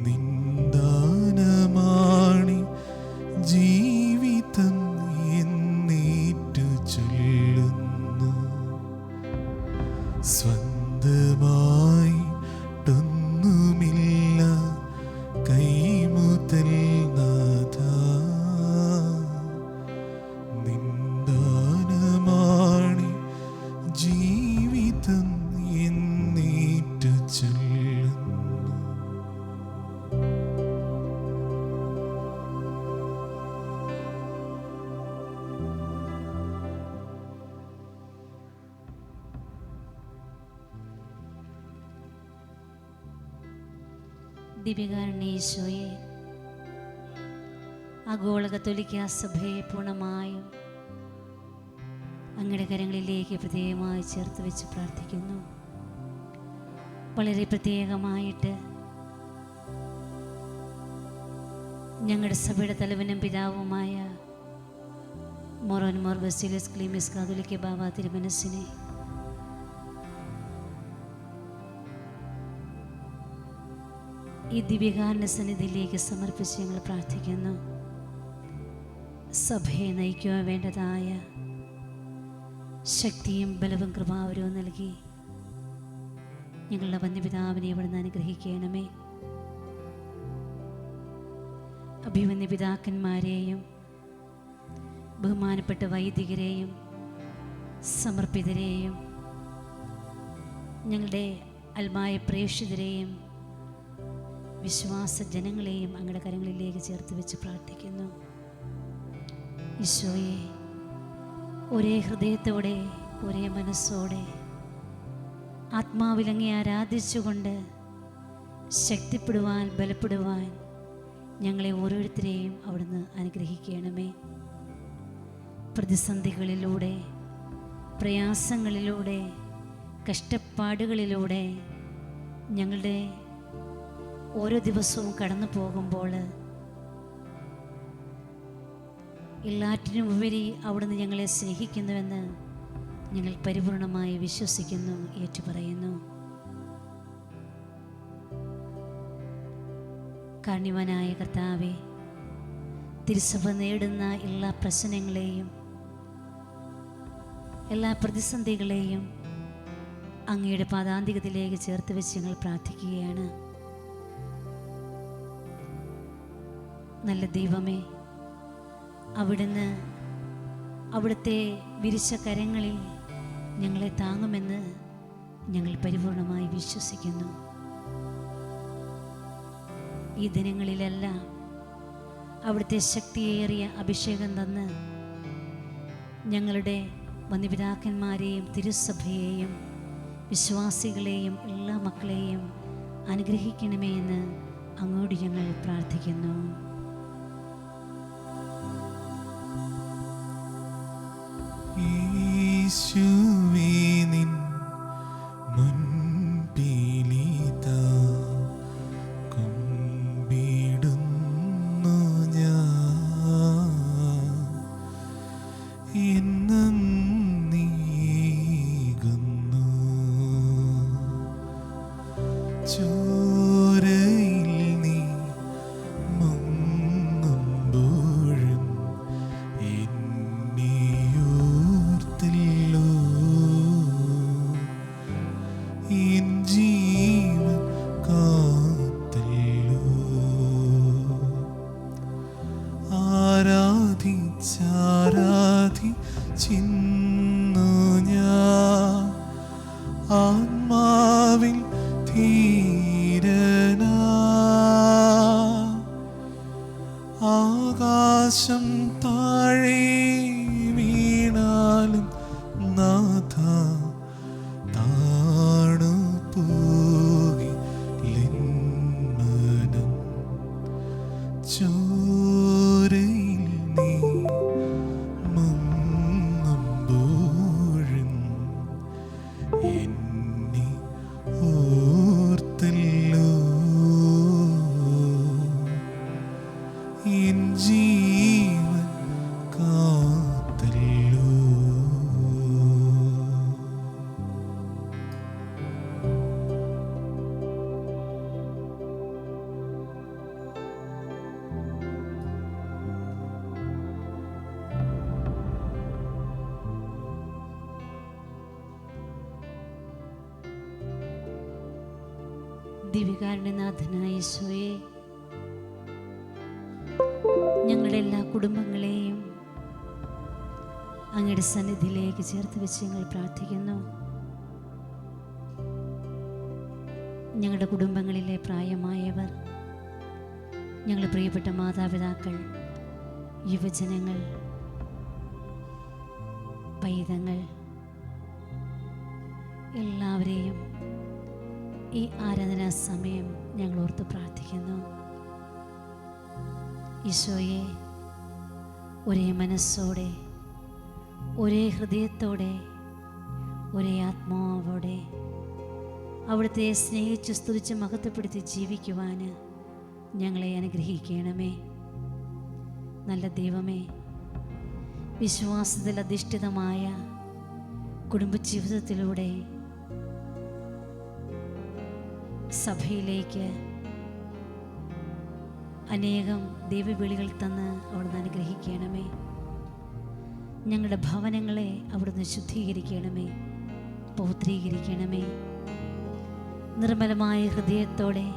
നിന്ദാനമാണി ജീവിതം എന്നേറ്റു ചൊല്ലുന്നു. സ്വന്തമായിട്ടൊന്നുമില്ല കൈമുതൽ നാഥ, നിന്ദാനമാണി ജീവിതം എന്നേറ്റു ദിവ്യകാരുണ്യേശോയെ, ആഗോള കത്തോലിക്കാ സഭയെ പൂർണ്ണമായും അങ്ങയുടെ കരങ്ങളിലേക്ക് പ്രത്യേകമായി ചേർത്ത് വെച്ച് പ്രാർത്ഥിക്കുന്നു. വളരെ പ്രത്യേകമായിട്ട് ഞങ്ങളുടെ സഭയുടെ തലവനും പിതാവുമായ മോറോൻ ബസേലിയോസ് ക്ലീമിസ് കാതോലിക്ക ബാബ തിരുമനസിനെ ഈ ദിവ്യകാരുണ്യ സന്നിധിയിലേക്ക് സമർപ്പിച്ച് ഞങ്ങൾ പ്രാർത്ഥിക്കുന്നു. സഭയെ നയിക്കുവാൻ വേണ്ടതായ ശക്തിയും ബലവും കൃപാവരവും നൽകി ഞങ്ങളുടെ വന്യപിതാവിനെ ഇവിടുന്ന് അനുഗ്രഹിക്കണമേ. അഭിവന്യ പിതാക്കന്മാരെയും ബഹുമാനപ്പെട്ട വൈദികരെയും സമർപ്പിതരെയും ഞങ്ങളുടെ അൽമായ പ്രേക്ഷിതരെയും വിശ്വാസ ജനങ്ങളെയും അങ്ങയുടെ കരങ്ങളിലേക്ക് ചേർത്ത് വെച്ച് പ്രാർത്ഥിക്കുന്നു. ഈശോയെ, ഒരേ ഹൃദയത്തോടെ ഒരേ മനസ്സോടെ ആത്മാവിലങ്ങെ ആരാധിച്ചുകൊണ്ട് ശക്തിപ്പെടുവാൻ ബലപ്പെടുവാൻ ഞങ്ങളെ ഓരോരുത്തരെയും അവിടുന്ന് അനുഗ്രഹിക്കണമേ. പ്രതിസന്ധികളിലൂടെ, പ്രയാസങ്ങളിലൂടെ, കഷ്ടപ്പാടുകളിലൂടെ ഞങ്ങളുടെ ഓരോ ദിവസവും കടന്നു പോകുമ്പോൾ എല്ലാറ്റിനും ഉപരി അവിടുന്ന് ഞങ്ങളെ സ്നേഹിക്കുന്നുവെന്ന് ഞങ്ങൾ പരിപൂർണമായി വിശ്വസിക്കുന്നു, ഏറ്റുപറയുന്നു. കാരുണ്യവാനായ കർത്താവേ, തിരുസഭ നേടുന്ന എല്ലാ പ്രശ്നങ്ങളെയും എല്ലാ പ്രതിസന്ധികളെയും അങ്ങയുടെ പാദാന്തികത്തിലേക്ക് ചേർത്ത് വെച്ച് ഞങ്ങൾ പ്രാർത്ഥിക്കുകയാണ്. നല്ല ദൈവമേ, അവിടുന്ന് അവിടുത്തെ വിരിച്ച കരങ്ങളിൽ ഞങ്ങളെ താങ്ങുമെന്ന് ഞങ്ങൾ പരിപൂർണമായി വിശ്വസിക്കുന്നു. ഈ ദിനങ്ങളിലെല്ലാം അവിടുത്തെ ശക്തിയേറിയ അഭിഷേകം തന്ന് ഞങ്ങളുടെ വന്യപിതാക്കന്മാരെയും തിരുസഭയെയും വിശ്വാസികളെയും എല്ലാ മക്കളെയും അനുഗ്രഹിക്കണമേ എന്ന് അങ്ങോട്ട് ഞങ്ങൾ പ്രാർത്ഥിക്കുന്നു. യേശുവേ, നിൻ മുൻപിലിതാ കുമ്പിടുന്നു ഞാൻ. എന്നും നീകുന്നു ചോരയിൽ നീ മുങ്ങുമ്പോഴും എന്നേയോർത്തല്ലോ. എൻ ജീവൻ കാത്തല്ലോ. ആരാധിച്ചിന്നു ഞാൻ ആത്മാവിൽ ധീരനാ. ആകാശം താഴെ വീണാലും നാഥ താണു പോകില്ലെൻ മനം. ചോരയിൽ നീ മുങ്ങുമ്പോഴും എന്നെ ഓർത്തല്ലോ. എൻ ജീവൻ കാത്തല്ലോ. ദിവ്യകാരുണ്യനാഥനായ ഈശോയെ, ഞങ്ങളുടെ എല്ലാ കുടുംബങ്ങളെയും അങ്ങയുടെ സന്നിധിയിലേക്ക് ചേർത്ത് വെച്ച് ഞങ്ങൾ പ്രാർത്ഥിക്കുന്നു. ഞങ്ങളുടെ കുടുംബങ്ങളിലെ പ്രായമായവർ, ഞങ്ങളുടെ പ്രിയപ്പെട്ട മാതാപിതാക്കൾ, യുവജനങ്ങൾ, പൈതങ്ങൾ എല്ലാവരെയും ഈ ആരാധനാ സമയം ഞങ്ങൾ ഓർത്ത് പ്രാർത്ഥിക്കുന്നു. ഈശോയെ, ഒരേ മനസ്സോടെ, ഒരേ ഹൃദയത്തോടെ, ഒരേ ആത്മാവോടെ അവിടുത്തെ സ്നേഹിച്ച് സ്തുതിച്ച് മഹത്വപ്പെടുത്തി ജീവിക്കുവാൻ ഞങ്ങളെ അനുഗ്രഹിക്കണമേ. നല്ല ദൈവമേ, വിശ്വാസത്തിൽ അധിഷ്ഠിതമായ കുടുംബജീവിതത്തിലൂടെ സഭയിലേക്ക് അനേകം ദൈവവിളികൾ തന്ന് അവിടുന്ന് അനുഗ്രഹിക്കണമേ. ഞങ്ങളുടെ ഭവനങ്ങളെ അവിടുന്ന് ശുദ്ധീകരിക്കണമേ, പൗത്രീകരിക്കണമേ. നിർമ്മലമായ ഹൃദയത്തോടെ,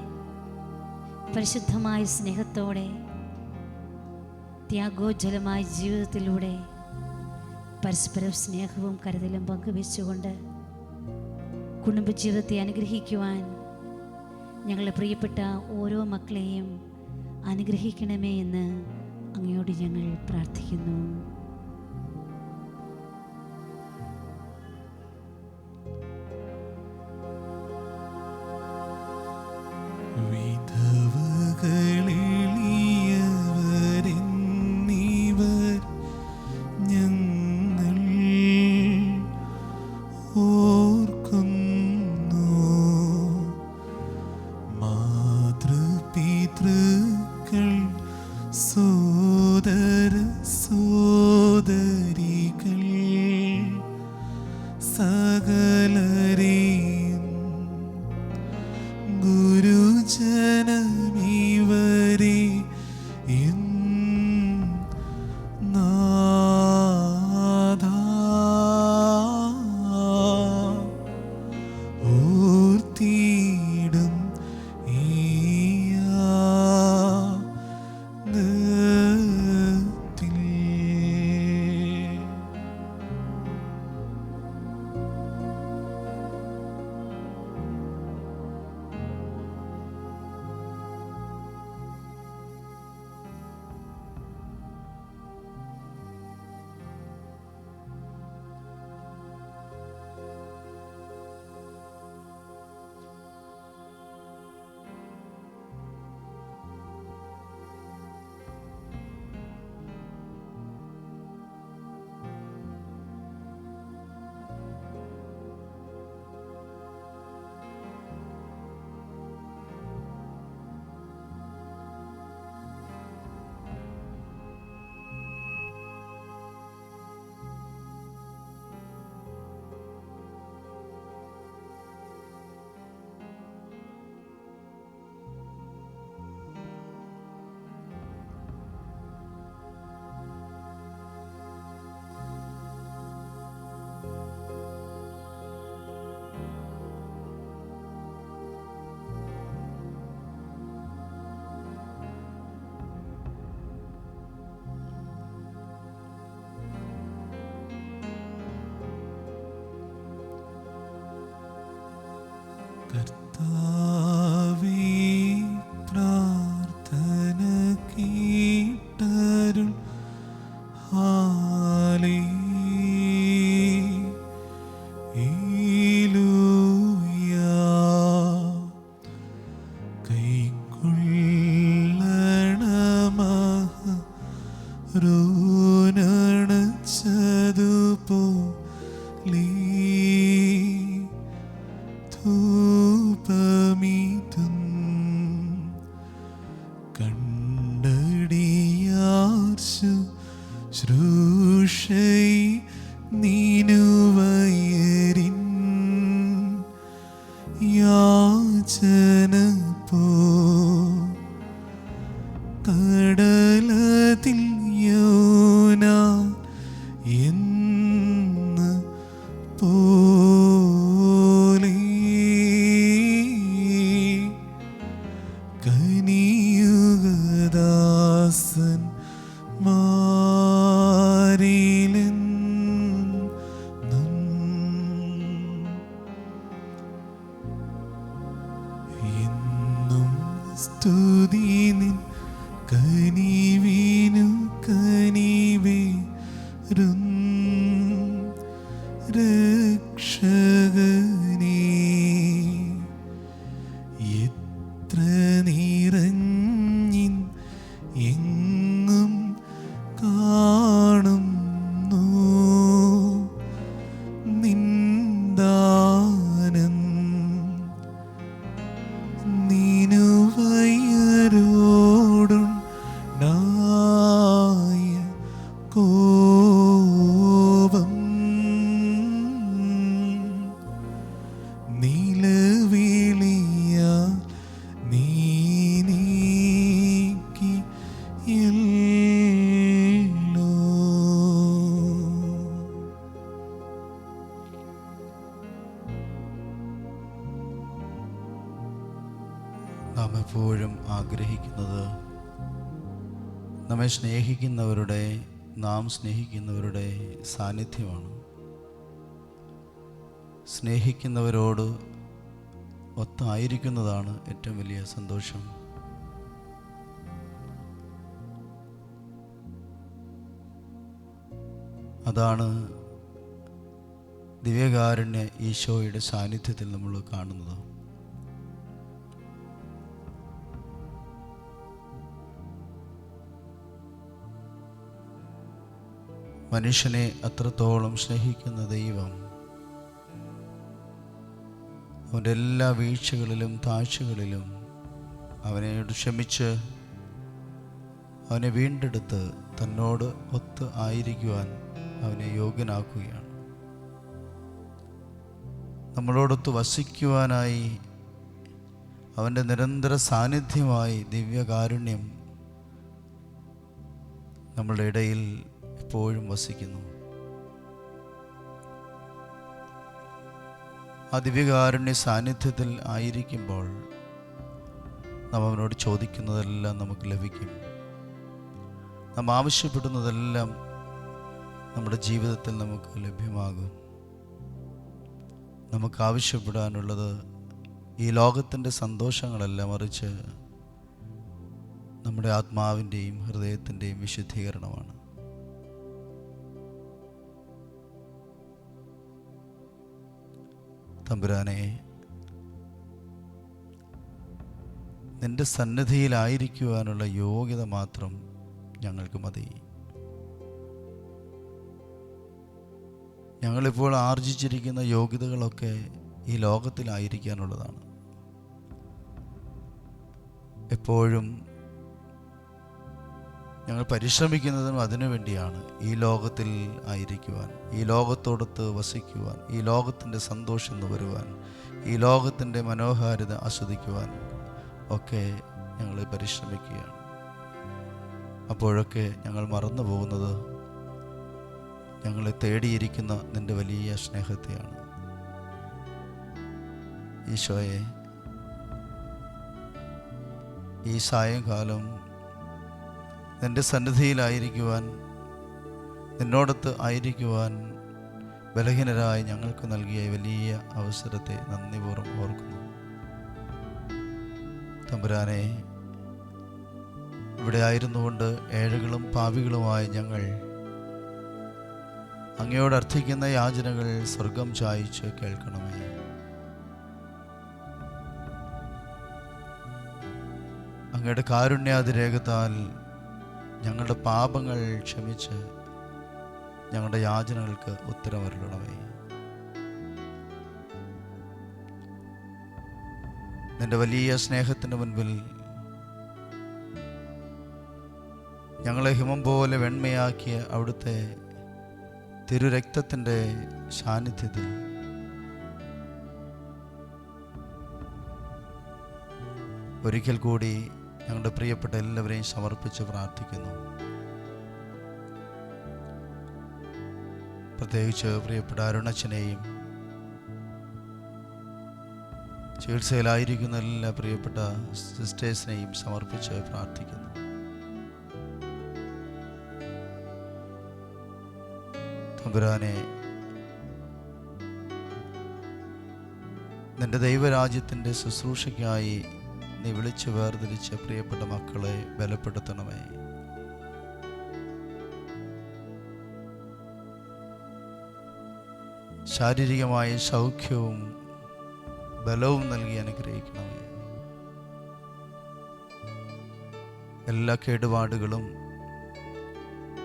പരിശുദ്ധമായ സ്നേഹത്തോടെ, ത്യാഗോജ്വലമായ ജീവിതത്തിലൂടെ പരസ്പരം സ്നേഹവും കരുതലും പങ്കുവെച്ചുകൊണ്ട് കുടുംബജീവിതത്തെ അനുഗ്രഹിക്കുവാൻ ഞങ്ങളുടെ പ്രിയപ്പെട്ട ഓരോ മക്കളെയും അനുഗ്രഹിക്കണമേ എന്ന് അങ്ങയോട് ഞങ്ങൾ പ്രാർത്ഥിക്കുന്നു. വിധവകളെളിയവരെന്നിവർ ഞങ്ങൾ ഓർക്കുന്നു. മാതൃപിതൃക്കൾ, സോദര സോദരികൾ, സകലരെയും ഗുരുജനമിവരെ നാഥ ഓർത്തിടും ഈയാദത്തിൽ. കർത്താവേ, പ്രാർത്ഥന കേട്ടരുൾ. ഹല്ലേലൂയ. കൈക്കൊള്ളണമഹരോനണച്ചതുപോലെ ധൂപമിതും കണ്ടടിയാർശു ശ്രൂഷൈ നിനുവയരിൻ യാചന പോ കടലതിൽ യോന എന്ന് പോലെ കനിയുഗദാസൻ മാരിലെന്നും എന്നും സ്തുതി നിൻ കനിവിനു കനിവേറും രക്ഷകനേ നാം എപ്പോഴും ആഗ്രഹിക്കുന്നത് നമ്മെ സ്നേഹിക്കുന്നവരുടെ, നാം സ്നേഹിക്കുന്നവരുടെ സാന്നിധ്യമാണ്. സ്നേഹിക്കുന്നവരോട് ഒത്തായിരിക്കുന്നതാണ് ഏറ്റവും വലിയ സന്തോഷം. അതാണ് ദിവ്യകാരുണ്യ ഈശോയുടെ സാന്നിധ്യത്തിൽ നമ്മൾ കാണുന്നത്. മനുഷ്യനെ അത്രത്തോളം സ്നേഹിക്കുന്ന ദൈവം അവൻ്റെ എല്ലാ വീഴ്ചകളിലും താഴ്ചകളിലും അവനോട് ക്ഷമിച്ച് അവനെ വീണ്ടെടുത്ത് തന്നോട് ഒത്ത് ആയിരിക്കുവാൻ അവനെ യോഗ്യനാക്കുകയാണ്. നമ്മളോടൊത്ത് വസിക്കുവാനായി അവൻ്റെ നിരന്തര സാന്നിധ്യമായി ദിവ്യകാരുണ്യം നമ്മളുടെ ഇടയിൽ എപ്പോഴും വസിക്കുന്നു. ആ ദിവ്യകാരുണ്യ സാന്നിധ്യത്തിൽ ആയിരിക്കുമ്പോൾ നാം അവനോട് ചോദിക്കുന്നതെല്ലാം നമുക്ക് ലഭിക്കും. നാം ആവശ്യപ്പെടുന്നതെല്ലാം നമ്മുടെ ജീവിതത്തിൽ നമുക്ക് ലഭ്യമാകും. നമുക്ക് ആവശ്യപ്പെടാനുള്ളത് ഈ ലോകത്തിൻ്റെ സന്തോഷങ്ങളല്ല, മറിച്ച് നമ്മുടെ ആത്മാവിൻ്റെയും ഹൃദയത്തിൻ്റെയും വിശുദ്ധീകരണമാണ്. തമ്പുരാനെ, നിന്റെ സന്നിധിയിലായിരിക്കുവാനുള്ള യോഗ്യത മാത്രം ഞങ്ങൾക്ക് മതി. ഞങ്ങളിപ്പോൾ ആർജിച്ചിരിക്കുന്ന യോഗ്യതകളൊക്കെ ഈ ലോകത്തിലായിരിക്കാനുള്ളതാണ്. എപ്പോഴും ഞങ്ങൾ പരിശ്രമിക്കുന്നതും അതിനു വേണ്ടിയാണ്. ഈ ലോകത്തിൽ ആയിരിക്കുവാൻ, ഈ ലോകത്തോടൊത്ത് വസിക്കുവാൻ, ഈ ലോകത്തിൻ്റെ സന്തോഷം നുകരുവാൻ, ഈ ലോകത്തിൻ്റെ മനോഹാരിത ആസ്വദിക്കുവാൻ ഒക്കെ ഞങ്ങൾ പരിശ്രമിക്കുകയാണ്. അപ്പോഴൊക്കെ ഞങ്ങൾ മറന്നു പോകുന്നത് ഞങ്ങളെ തേടിയിരിക്കുന്ന നിൻ്റെ വലിയ സ്നേഹത്തെയാണ്. ഈശോയെ, ഈ സായങ്കാലം നിൻ്റെ സന്നിധിയിലായിരിക്കുവാൻ, നിന്നോടൊത്ത് ആയിരിക്കുവാൻ ബലഹീനരായി ഞങ്ങൾക്ക് നൽകിയ വലിയ അവസരത്തെ നന്ദിപൂർവ്വം ഓർക്കുന്നു. തമ്പുരാനെ, ഇവിടെ ആയിരുന്നുകൊണ്ട് ഏഴകളും പാപികളുമായ ഞങ്ങൾ അങ്ങയോട് അർത്ഥിക്കുന്ന യാചനകൾ സ്വർഗം ചായിച്ച് കേൾക്കണമേ. അങ്ങയുടെ കാരുണ്യാതിരേകത്താൽ ഞങ്ങളുടെ പാപങ്ങൾ ക്ഷമിച്ച് ഞങ്ങളുടെ യാചനകൾക്ക് ഉത്തരമരുളണമേ. നിന്റെ വലിയ സ്നേഹത്തിന് മുൻപിൽ ഞങ്ങളെ ഹിമം പോലെ വെണ്മയാക്കിയ അവിടുത്തെ തിരുരക്തത്തിൻ്റെ സാന്നിധ്യത്തിൽ ഒരിക്കൽ കൂടി ഞങ്ങളുടെ പ്രിയപ്പെട്ട എല്ലാവരെയും സമർപ്പിച്ച് പ്രാർത്ഥിക്കുന്നു. പ്രത്യേകിച്ച് പ്രിയപ്പെട്ട അരുണച്ചനെയും ചികിത്സയിലായിരിക്കുന്ന എല്ലാ പ്രിയപ്പെട്ട സിസ്റ്റേഴ്സിനെയും സമർപ്പിച്ച് പ്രാർത്ഥിക്കുന്നു. തമ്പുരാനെ, നിന്റെ ദൈവരാജ്യത്തിൻ്റെ ശുശ്രൂഷയ്ക്കായി നീ വിളിച്ച് വേർതിരിച്ച പ്രിയപ്പെട്ട മക്കളെ ബലപ്പെടുത്തണമേ. ശാരീരികമായ സൗഖ്യവും ബലവും നൽകി അനുഗ്രഹിക്കണമേ. എല്ലാ കേടുപാടുകളും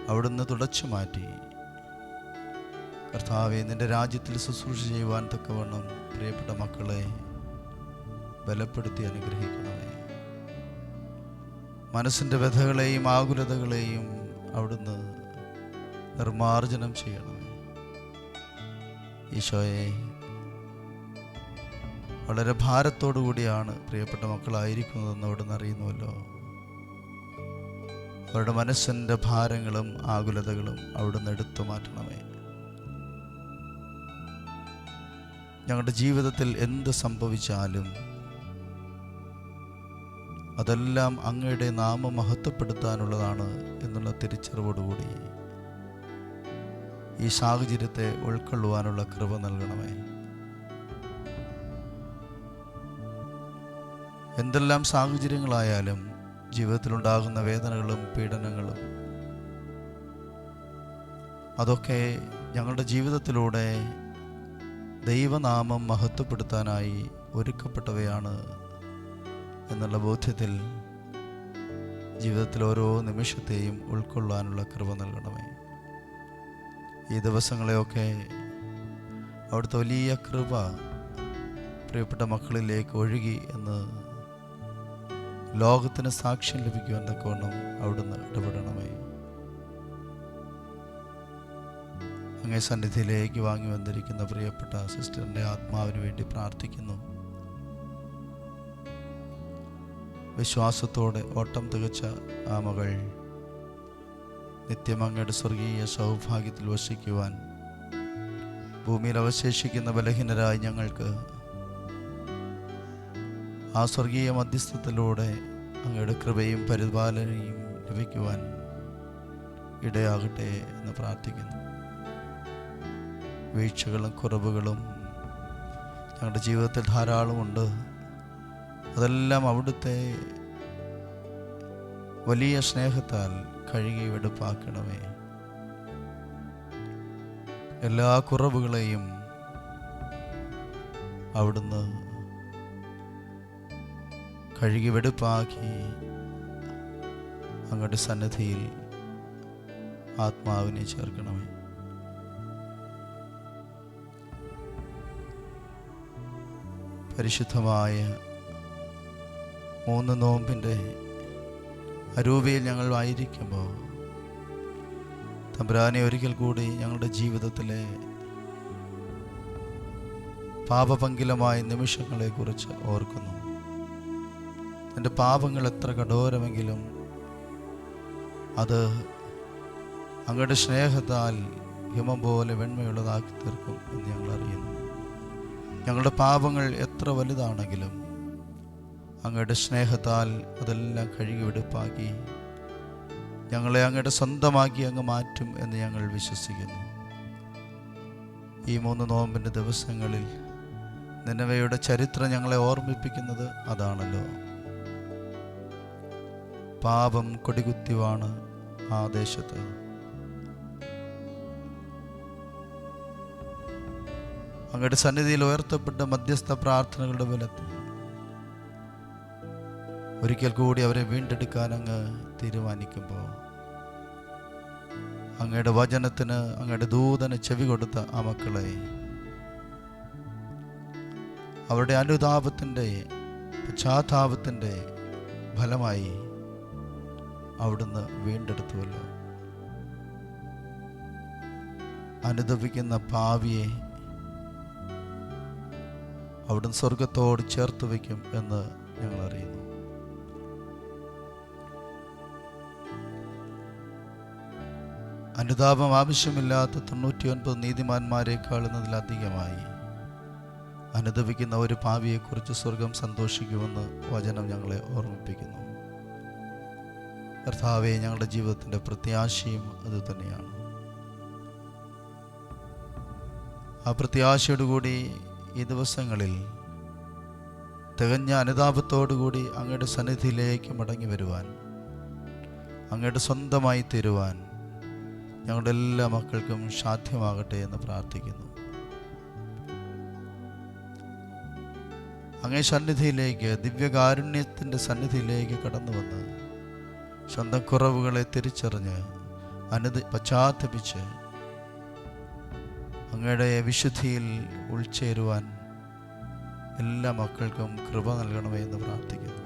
അവിടുന്ന് തുടച്ചു മാറ്റി കർത്താവേ, നിന്റെ രാജ്യത്തിൽ ശുശ്രൂഷ ചെയ്യുവാൻ തക്കവണ്ണം പ്രിയപ്പെട്ട മക്കളെ ബലപ്പെടുത്തി അനുഗ്രഹിക്കണമേ. മനസ്സിൻ്റെ വ്യഥകളെയും ആകുലതകളെയും അവിടുന്ന് നിർമാർജനം ചെയ്യണമേ. ഈശോയെ, വളരെ ഭാരത്തോടു കൂടിയാണ് പ്രിയപ്പെട്ട മക്കളായിരിക്കുന്നതെന്ന് അവിടുന്ന് അറിയുന്നുവല്ലോ. അവരുടെ മനസ്സിൻ്റെ ഭാരങ്ങളും ആകുലതകളും അവിടുന്ന് എടുത്തു മാറ്റണമേ. ഞങ്ങളുടെ ജീവിതത്തിൽ എന്ത് സംഭവിച്ചാലും അതെല്ലാം അങ്ങയുടെ നാമം മഹത്വപ്പെടുത്താനുള്ളതാണ് എന്നുള്ള തിരിച്ചറിവോടുകൂടി ഈ സാഹചര്യത്തെ ഉൾക്കൊള്ളുവാനുള്ള കൃപ നൽകണമേ. എന്തെല്ലാം സാഹചര്യങ്ങളായാലും ജീവിതത്തിലുണ്ടാകുന്ന വേദനകളും പീഡനങ്ങളും അതൊക്കെ ഞങ്ങളുടെ ജീവിതത്തിലൂടെ ദൈവനാമം മഹത്വപ്പെടുത്താനായി ഒരുക്കപ്പെട്ടവയാണ് എന്നുള്ള ബോധ്യത്തിൽ ജീവിതത്തിൽ ഓരോ നിമിഷത്തെയും ഉൾക്കൊള്ളാനുള്ള കൃപ നൽകണമേ. ഈ ദിവസങ്ങളെയൊക്കെ അവിടുത്തെ വലിയ കൃപ പ്രിയപ്പെട്ട മക്കളിലേക്ക് ഒഴുകി എന്ന് ലോകത്തിന് സാക്ഷ്യം ലഭിക്കുവാൻ തക്കവണ്ണം അവിടുന്ന് ഇടപെടണമേ. അങ്ങേ സന്നിധിയിലേക്ക് വാങ്ങി വന്നിരിക്കുന്ന പ്രിയപ്പെട്ട സിസ്റ്ററിൻ്റെ ആത്മാവിന് വേണ്ടി പ്രാർത്ഥിക്കുന്നു. വിശ്വാസത്തോടെ ഓട്ടം തികച്ച ആ മകൾ നിത്യം അങ്ങയുടെ സ്വർഗീയ സൗഭാഗ്യത്തിൽ വസിക്കുവാൻ ഭൂമിയിൽ അവശേഷിക്കുന്ന ബലഹീനരായി ഞങ്ങൾക്ക് ആ സ്വർഗീയ മധ്യസ്ഥത്തിലൂടെ അങ്ങയുടെ കൃപയും പരിപാലനയും ലഭിക്കുവാൻ ഇടയാകട്ടെ എന്ന് പ്രാർത്ഥിക്കുന്നു. വീഴ്ചകളും കുറവുകളും ഞങ്ങളുടെ ജീവിതത്തിൽ ധാരാളമുണ്ട്. അതെല്ലാം അവിടുത്തെ വലിയ സ്നേഹത്താൽ കഴുകി വെടുപ്പാക്കണമേ. എല്ലാ കുറവുകളെയും അവിടുന്ന് കഴുകി വെടുപ്പാക്കി അങ്ങയുടെ സന്നിധിയിൽ ആത്മാവിനെ ചേർക്കണമേ. പരിശുദ്ധമായ 3 നോമ്പിൻ്റെ അരൂപയിൽ ഞങ്ങൾ ആയിരിക്കുമ്പോൾ തമ്പുരാനെ ഒരിക്കൽ കൂടി ഞങ്ങളുടെ ജീവിതത്തിലെ പാപപങ്കിലമായ നിമിഷങ്ങളെക്കുറിച്ച് ഓർക്കുന്നു. എൻ്റെ പാപങ്ങൾ എത്ര കഠോരമെങ്കിലും അത് അങ്ങയുടെ സ്നേഹത്താൽ ഹിമം പോലെ വെണ്മയുള്ളതാക്കി തീർക്കും എന്ന് ഞങ്ങൾ അറിയുന്നു. ഞങ്ങളുടെ പാപങ്ങൾ എത്ര വലുതാണെങ്കിലും അങ്ങയുടെ സ്നേഹത്താൽ അതെല്ലാം കഴുകി വെടുപ്പാക്കി ഞങ്ങളെ അങ്ങയുടെ സ്വന്തമാക്കി അങ്ങ് മാറ്റും എന്ന് ഞങ്ങൾ വിശ്വസിക്കുന്നു. ഈ 3 നോമ്പിൻ്റെ ദിവസങ്ങളിൽ നിനവയുടെ ചരിത്രം ഞങ്ങളെ ഓർമ്മിപ്പിക്കുന്നത് അതാണല്ലോ. പാപം കൊടികുത്തിവാണ് ആ ദേശത്ത്. അങ്ങയുടെ സന്നിധിയിൽ ഉയർത്തപ്പെട്ട മധ്യസ്ഥ പ്രാർത്ഥനകളുടെ ബലത്തിൽ ഒരിക്കൽ കൂടി അവരെ വീണ്ടെടുക്കാൻ അങ്ങ് തീരുമാനിക്കുമ്പോൾ അങ്ങയുടെ വചനത്തിന് അങ്ങയുടെ ദൂതന് ചെവി കൊടുത്ത ആ മക്കളെ അവരുടെ അനുതാപത്തിൻ്റെ പശ്ചാത്താപത്തിൻ്റെ ഫലമായി അവിടുന്ന് വീണ്ടെടുത്തുവല്ലോ. അനുതപിക്കുന്ന പാവിയെ അവിടുന്ന് സ്വർഗത്തോട് ചേർത്ത് വയ്ക്കും എന്ന് ഞങ്ങൾ അറിയുന്നു. അനുതാപം ആവശ്യമില്ലാത്ത 99 നീതിമാന്മാരെക്കാൾ എന്നതിലധികമായി അനുതപിക്കുന്ന ഒരു പാവിയെക്കുറിച്ച് സ്വർഗം സന്തോഷിക്കുമെന്ന് വചനം ഞങ്ങളെ ഓർമ്മിപ്പിക്കുന്നു. കർത്താവേ, ഞങ്ങളുടെ ജീവിതത്തിൻ്റെ പ്രത്യാശയും അതുതന്നെയാണ്. ആ പ്രത്യാശയോടുകൂടി ഈ ദിവസങ്ങളിൽ തികഞ്ഞ അനുതാപത്തോടുകൂടി അങ്ങയുടെ സന്നിധിയിലേക്ക് മടങ്ങി വരുവാൻ, അങ്ങയുടെ സ്വന്തമായി തീരുവാൻ ഞങ്ങളുടെ എല്ലാ മക്കൾക്കും സാധ്യമാകട്ടെ എന്ന് പ്രാർത്ഥിക്കുന്നു. അങ്ങേ സന്നിധിയിലേക്ക്, ദിവ്യകാരുണ്യത്തിൻ്റെ സന്നിധിയിലേക്ക് കടന്നു വന്ന് സ്വന്തം കുറവുകളെ തിരിച്ചറിഞ്ഞ് പശ്ചാത്തപിച്ച് അങ്ങയുടെ വിശുദ്ധിയിൽ ഉൾച്ചേരുവാൻ എല്ലാ മക്കൾക്കും കൃപ നൽകണമേ എന്ന് പ്രാർത്ഥിക്കുന്നു.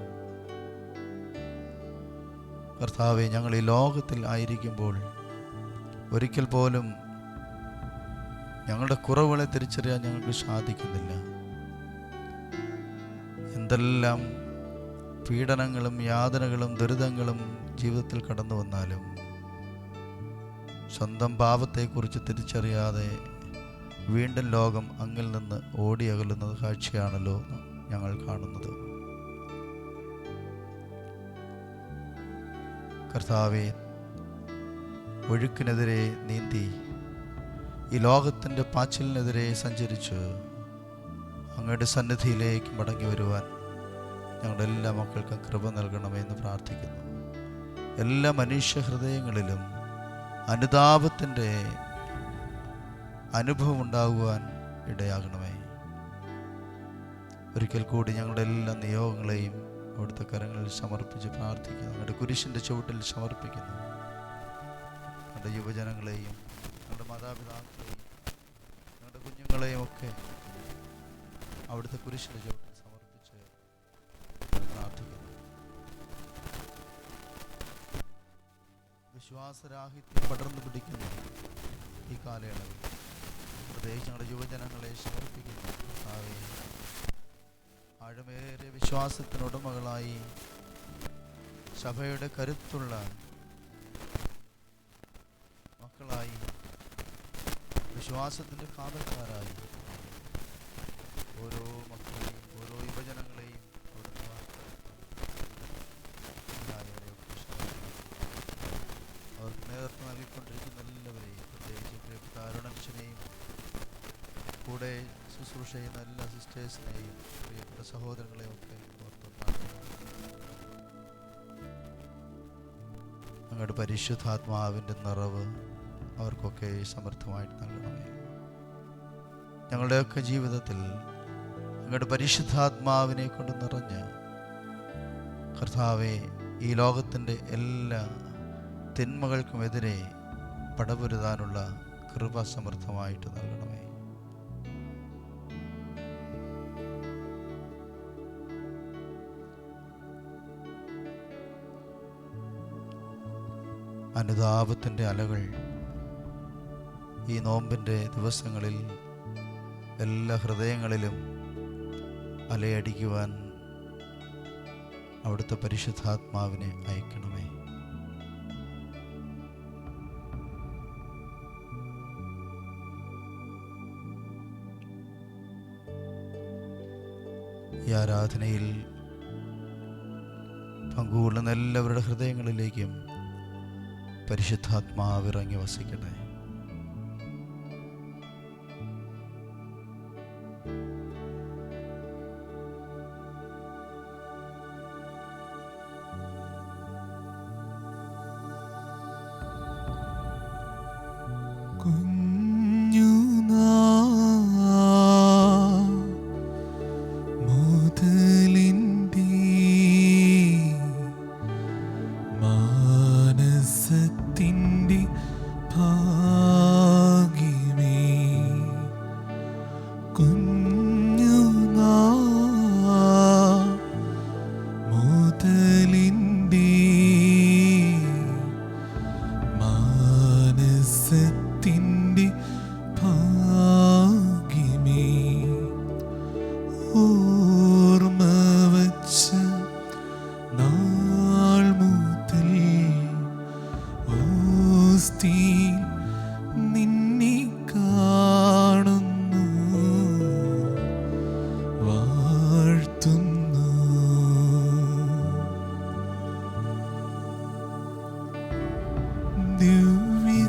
കർത്താവെ, ഞങ്ങൾ ഈ ലോകത്തിൽ ആയിരിക്കുമ്പോൾ ഒരിക്കൽ പോലും ഞങ്ങളുടെ കുറവുകളെ തിരിച്ചറിയാൻ ഞങ്ങൾക്ക് സാധിക്കുന്നില്ല. എന്തെല്ലാം പീഡനങ്ങളും യാതനകളും ദുരിതങ്ങളും ജീവിതത്തിൽ കടന്നു വന്നാലും സ്വന്തം പാപത്തെക്കുറിച്ച് തിരിച്ചറിയാതെ വീണ്ടും ലോകം അങ്ങിൽ നിന്ന് ഓടിയകലുന്നത് കാഴ്ചയാണല്ലോ ഞങ്ങൾ കാണുന്നത്. കർത്താവെ, ഒഴുക്കിനെതിരെ നീന്തി ഈ ലോകത്തിൻ്റെ പാച്ചിലിനെതിരെ സഞ്ചരിച്ച് അങ്ങയുടെ സന്നിധിയിലേക്ക് മടങ്ങി വരുവാൻ ഞങ്ങളുടെ എല്ലാ മക്കൾക്കും കൃപ നൽകണമെന്ന് പ്രാർത്ഥിക്കുന്നു. എല്ലാ മനുഷ്യ ഹൃദയങ്ങളിലും അനുതാപത്തിൻ്റെ അനുഭവം ഉണ്ടാകുവാൻ ഇടയാകണമേ. ഒരിക്കൽ കൂടി ഞങ്ങളുടെ എല്ലാ നിയോഗങ്ങളെയും അവിടുത്തെ കരങ്ങളിൽ സമർപ്പിച്ച് പ്രാർത്ഥിക്കുന്നു. ഞങ്ങളുടെ കുരിശിൻ്റെ ചുവട്ടിൽ സമർപ്പിക്കുന്നു. ഞങ്ങളുടെ യുവജനങ്ങളെയും ഞങ്ങളുടെ മാതാപിതാക്കളെയും ഞങ്ങളുടെ കുഞ്ഞുങ്ങളെയും ഒക്കെ അവിടുത്തെ കുരിശിൻ്റെ ചുവട്ടിൽ സമർപ്പിച്ച് പ്രാർത്ഥിക്കുന്നു. വിശ്വാസരാഹിത്യം പടർന്നു പിടിക്കുന്നു ഈ കാലയളവിൽ പ്രത്യേകിച്ച് ഞങ്ങളുടെ യുവജനങ്ങളെ സമർപ്പിക്കുന്നു. ആഴമേറിയ വിശ്വാസത്തിനുടമകളായി സഭയുടെ കരുത്തുള്ള മക്കളായി വിശ്വാസത്തിൻ്റെ കാവൽക്കാരായി ഓരോ മക്കളെയും ഓരോ യുവജനങ്ങളെയും അവർക്ക് നേതൃത്വം നൽകിക്കൊണ്ടിരിക്കുന്ന എല്ലാവരെയും, പ്രത്യേകിച്ച് പ്രിയപ്പെട്ട അരുണക്ഷനെയും കൂടെ ശുശ്രൂഷ ചെയ്യുന്ന എല്ലാ സിസ്റ്റേഴ്സിനെയും പ്രിയപ്പെട്ട സഹോദരങ്ങളെയും ഒക്കെ ഓർത്ത് അങ്ങയുടെ പരിശുദ്ധാത്മാവിൻ്റെ നിറവ് അവർക്കൊക്കെ സമൃദ്ധമായിട്ട് നൽകണമേ. ഞങ്ങളുടെയൊക്കെ ജീവിതത്തിൽ അങ്ങയുടെ പരിശുദ്ധാത്മാവിനെ കൊണ്ട് നിറഞ്ഞ് കർത്താവെ, ഈ ലോകത്തിൻ്റെ എല്ലാ തിന്മകൾക്കുമെതിരെ പടപൊരുതാനുള്ള കൃപ സമൃദ്ധമായിട്ട് നൽകണമേ. അനുതാപത്തിൻ്റെ അലകൾ ഈ നോമ്പിൻ്റെ ദിവസങ്ങളിൽ എല്ലാ ഹൃദയങ്ങളിലും അലയടിക്കുവാൻ അവിടുത്തെ പരിശുദ്ധാത്മാവിനെ അയക്കണമേ. ഈ ആരാധനയിൽ പങ്കുകൊള്ളുന്ന എല്ലാവരുടെ ഹൃദയങ്ങളിലേക്കും പരിശുദ്ധാത്മാവ് ഇറങ്ങി വസിക്കട്ടെ.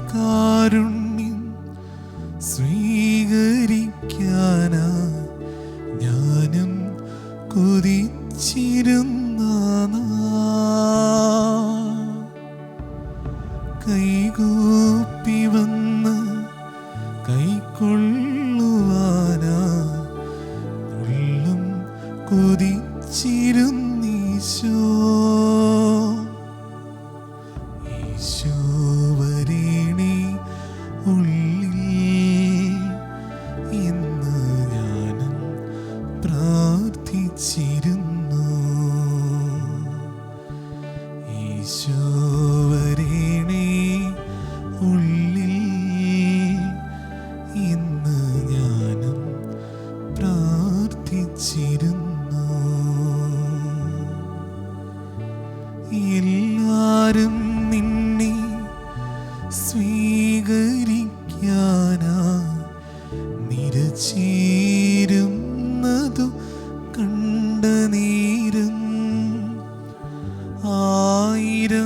ദിവ്യകാരുണ്യം സ്വീകരിക്കാനാ ഞാനും കൊതിച്ചിരുന്ന കൈകൂപ്പി വന്ന് കൈക്കൊള്ളുവാനാ ഉള്ളും കൊതിച്ചിരുന്നീശോ. ഈശോ വരണേ ഉള്ളിൽ ഇന്ന് ഞാനും പ്രാർത്ഥിച്ചിരുന്നു. ഈശോ വരണേ ഉള്ളിൽ ഇന്ന് ഞാനും പ്രാർത്ഥിച്ചിരുന്നു. എല്ലാരും നിന്നെ സ്വീകരിക്കാനാ നിരചേരുന്നതു കണ്ട നേരം 1000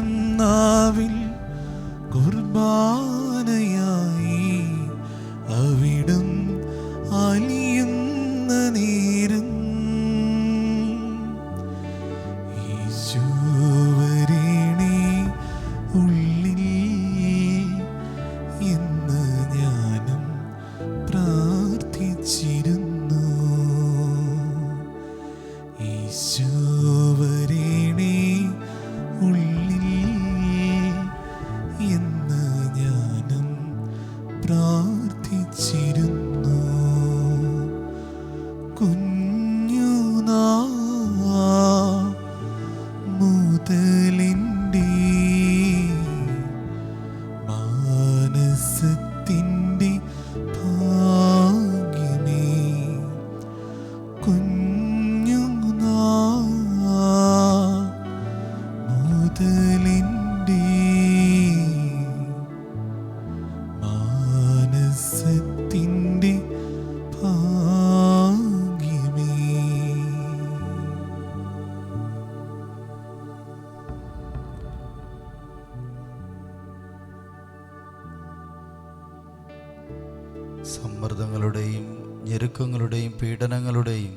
സമ്മർദ്ദങ്ങളുടെയും ഞെരുക്കങ്ങളുടെയും പീഡനങ്ങളുടെയും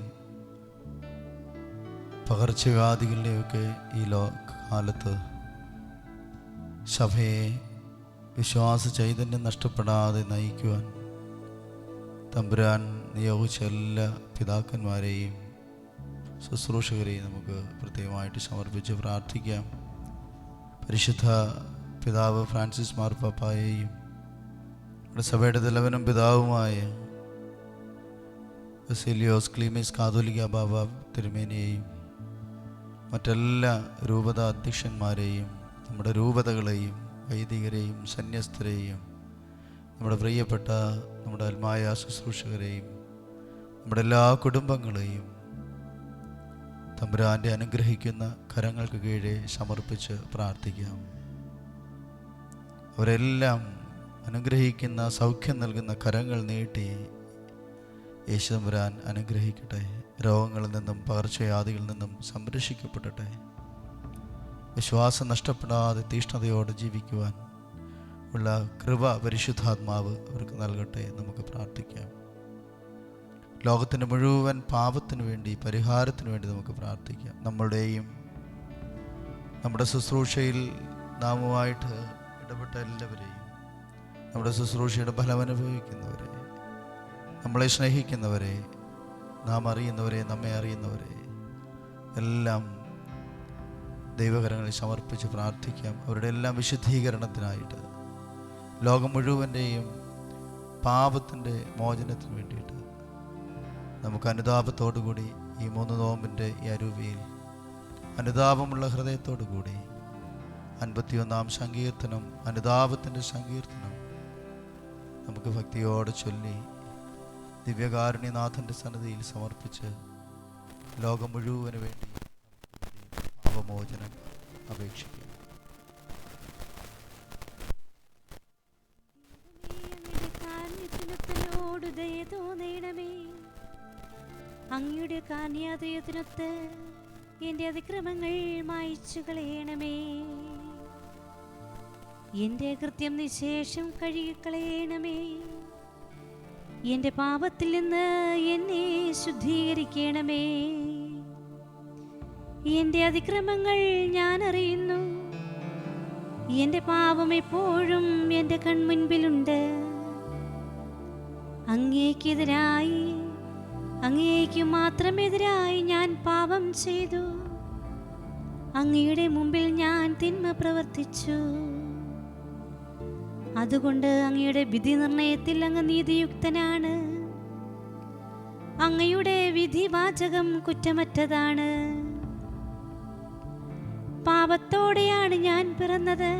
പകർച്ചവ്യാധികളുടെയൊക്കെ ഈ കാലത്ത് സഭയെ വിശ്വാസ ചൈതന്യം നഷ്ടപ്പെടാതെ നയിക്കുവാൻ തമ്പുരാൻ നിയോഗിച്ച എല്ലാ പിതാക്കന്മാരെയും ശുശ്രൂഷകരെയും നമുക്ക് പ്രത്യേകമായിട്ട് സമർപ്പിച്ച് പ്രാർത്ഥിക്കാം. പരിശുദ്ധ പിതാവ് ഫ്രാൻസിസ് മാർപ്പാപ്പായെയും നമ്മുടെ സഭയുടെ തലവനും പിതാവുമായ ബസേലിയോസ് ക്ലീമീസ് കാതോലിക്ക ബാബ തിരുമേനിയെയും മറ്റെല്ലാ രൂപത അധ്യക്ഷന്മാരെയും നമ്മുടെ രൂപതകളെയും വൈദികരെയും സന്യസ്തരെയും നമ്മുടെ പ്രിയപ്പെട്ട നമ്മുടെ ആത്മായ ശുശ്രൂഷകരെയും നമ്മുടെ എല്ലാ കുടുംബങ്ങളെയും തമ്പുരാൻ്റെ അനുഗ്രഹിക്കുന്ന കരങ്ങൾക്ക് കീഴെ സമർപ്പിച്ച് പ്രാർത്ഥിക്കാം. അവരെല്ലാം അനുഗ്രഹിക്കുന്ന സൗഖ്യം നൽകുന്ന കരങ്ങൾ നീട്ടി യേശു തമ്പുരാൻ അനുഗ്രഹിക്കട്ടെ. രോഗങ്ങളിൽ നിന്നും പകർച്ചവ്യാധികളിൽ നിന്നും സംരക്ഷിക്കപ്പെടട്ടെ. വിശ്വാസം നഷ്ടപ്പെടാതെ തീഷ്ണതയോടെ ജീവിക്കുവാൻ ഉള്ള കൃപ പരിശുദ്ധാത്മാവ് അവർക്ക് നൽകട്ടെ. നമുക്ക് പ്രാർത്ഥിക്കാം. ലോകത്തിൻ്റെ മുഴുവൻ പാപത്തിനു വേണ്ടി, പരിഹാരത്തിനു വേണ്ടി നമുക്ക് പ്രാർത്ഥിക്കാം. നമ്മളുടെയും നമ്മുടെ ശുശ്രൂഷയിൽ നാമുമായിട്ട് ഇടപെട്ട എല്ലാവരെയും, നമ്മുടെ ശുശ്രൂഷയുടെ ഫലമനുഭവിക്കുന്നവരെ, നമ്മളെ സ്നേഹിക്കുന്നവരെ, നാം അറിയുന്നവരെ, നമ്മെ അറിയുന്നവരെ എല്ലാം ദൈവകരങ്ങളിൽ സമർപ്പിച്ച് പ്രാർത്ഥിക്കാം. അവരുടെ എല്ലാം വിശുദ്ധീകരണത്തിനായിട്ട്, ലോകം മുഴുവൻ്റെയും പാപത്തിൻ്റെ മോചനത്തിന് വേണ്ടിയിട്ട് നമുക്ക് അനുതാപത്തോടു കൂടി ഈ 3 നോമ്പിൻ്റെ ഈ അരൂപിയിൽ അനുതാപമുള്ള ഹൃദയത്തോടു കൂടി 51-ാം സങ്കീർത്തനം, അനുതാപത്തിൻ്റെ സങ്കീർത്തനം നമുക്ക് ഭക്തിയോടെ ചൊല്ലി ദിവ്യകാരുണ്യനാഥൻ്റെ സന്നിധിയിൽ സമർപ്പിച്ച് ലോകം മുഴുവന് വേണ്ടി പാപമോചനം അപേക്ഷിക്കുക. അങ്ങയുടെ കാരുണ്യത്തിനൊത്ത് എൻ്റെ അതിക്രമങ്ങൾ മായ്ച്ചു കളയണമേ. എൻ്റെ കൃത്യം നിശേഷം കഴുകിക്കളയണമേ. എൻ്റെ പാപത്തിൽ നിന്ന് എന്നെ ശുദ്ധീകരിക്കണമേ. എൻ്റെ അതിക്രമങ്ങൾ ഞാൻ അറിയുന്നു. എൻ്റെ പാപം എപ്പോഴും എൻ്റെ കൺമുൻപിലുണ്ട്. അങ്ങേക്കെതിരായി, അങ്ങേക്ക് മാത്രമെതിരായി ഞാൻ പാപം ചെയ്തു. അങ്ങയുടെ മുമ്പിൽ ഞാൻ തിന്മ പ്രവർത്തിച്ചു. അതുകൊണ്ട് അങ്ങയുടെ വിധി നിർണയത്തിൽ അങ്ങ് നീതിയുക്തനാണ്. അങ്ങയുടെ വിധിവാചകം കുറ്റമറ്റതാണ്. പാപത്തോടെയാണ് ഞാൻ പിറന്നത്.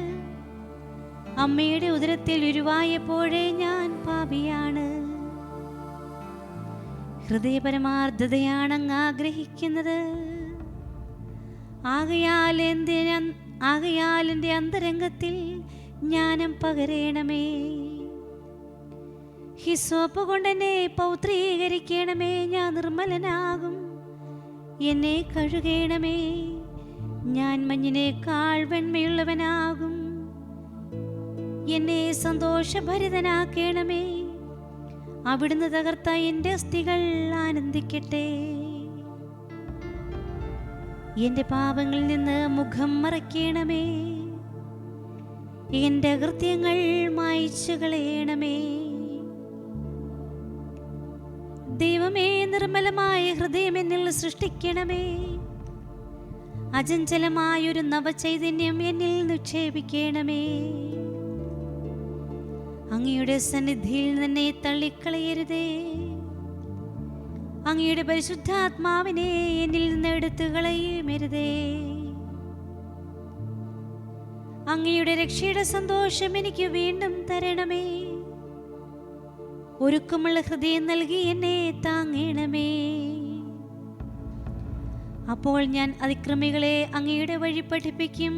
അമ്മയുടെ ഉദരത്തിൽ ഉരുവായപ്പോഴേ ഞാൻ പാപിയാണ്. ഹൃദയപരമാർദ്ദതയാണ് അങ്ങ് ആഗ്രഹിക്കുന്നത്. ആകയാൽ എൻ്റെ അന്തരംഗത്തിൽ ജ്ഞാനം പകരണമേ. ഹിസ്സോപ്പ് കൊണ്ടെന്നെ പൗത്രീകരിക്കണമേ. ഞാൻ നിർമ്മലനാകും. എന്നെ കഴുകണമേ. ഞാൻ മഞ്ഞിനേക്കാൾ വെണ്മയുള്ളവനാകും. എന്നെ സന്തോഷഭരിതനാക്കണമേ. അവിടുന്ന് തകർത്ത എൻ്റെ അസ്ഥികൾ ആനന്ദിക്കട്ടെ. എൻ്റെ പാപങ്ങളിൽ നിന്ന് മുഖം മറയ്ക്കണമേ. എൻ്റെ അകൃത്യങ്ങൾ മായ്ച്ചു കളയണമേ. ദൈവമേ, നിർമ്മലമായ ഹൃദയം എന്നിൽ സൃഷ്ടിക്കണമേ. അചഞ്ചലമായൊരു നവചൈതന്യം എന്നിൽ നിക്ഷേപിക്കണമേ. അങ്ങയുടെ സന്നിധിയിൽ നിന്നെ തള്ളിക്കളയരുതേ. അങ്ങയുടെ പരിശുദ്ധാത്മാവിനെ എന്നിൽ നിന്ന് എടുത്തു കളയുമരുതേ. അങ്ങയുടെ രക്ഷയുടെ സന്തോഷം എനിക്ക് വീണ്ടും തരണമേ. ഒരുക്കമുള്ള ഹൃദയം നൽകി എന്നെ താങ്ങണമേ. അപ്പോൾ ഞാൻ അതിക്രമികളെ അങ്ങയുടെ വഴി പഠിപ്പിക്കും.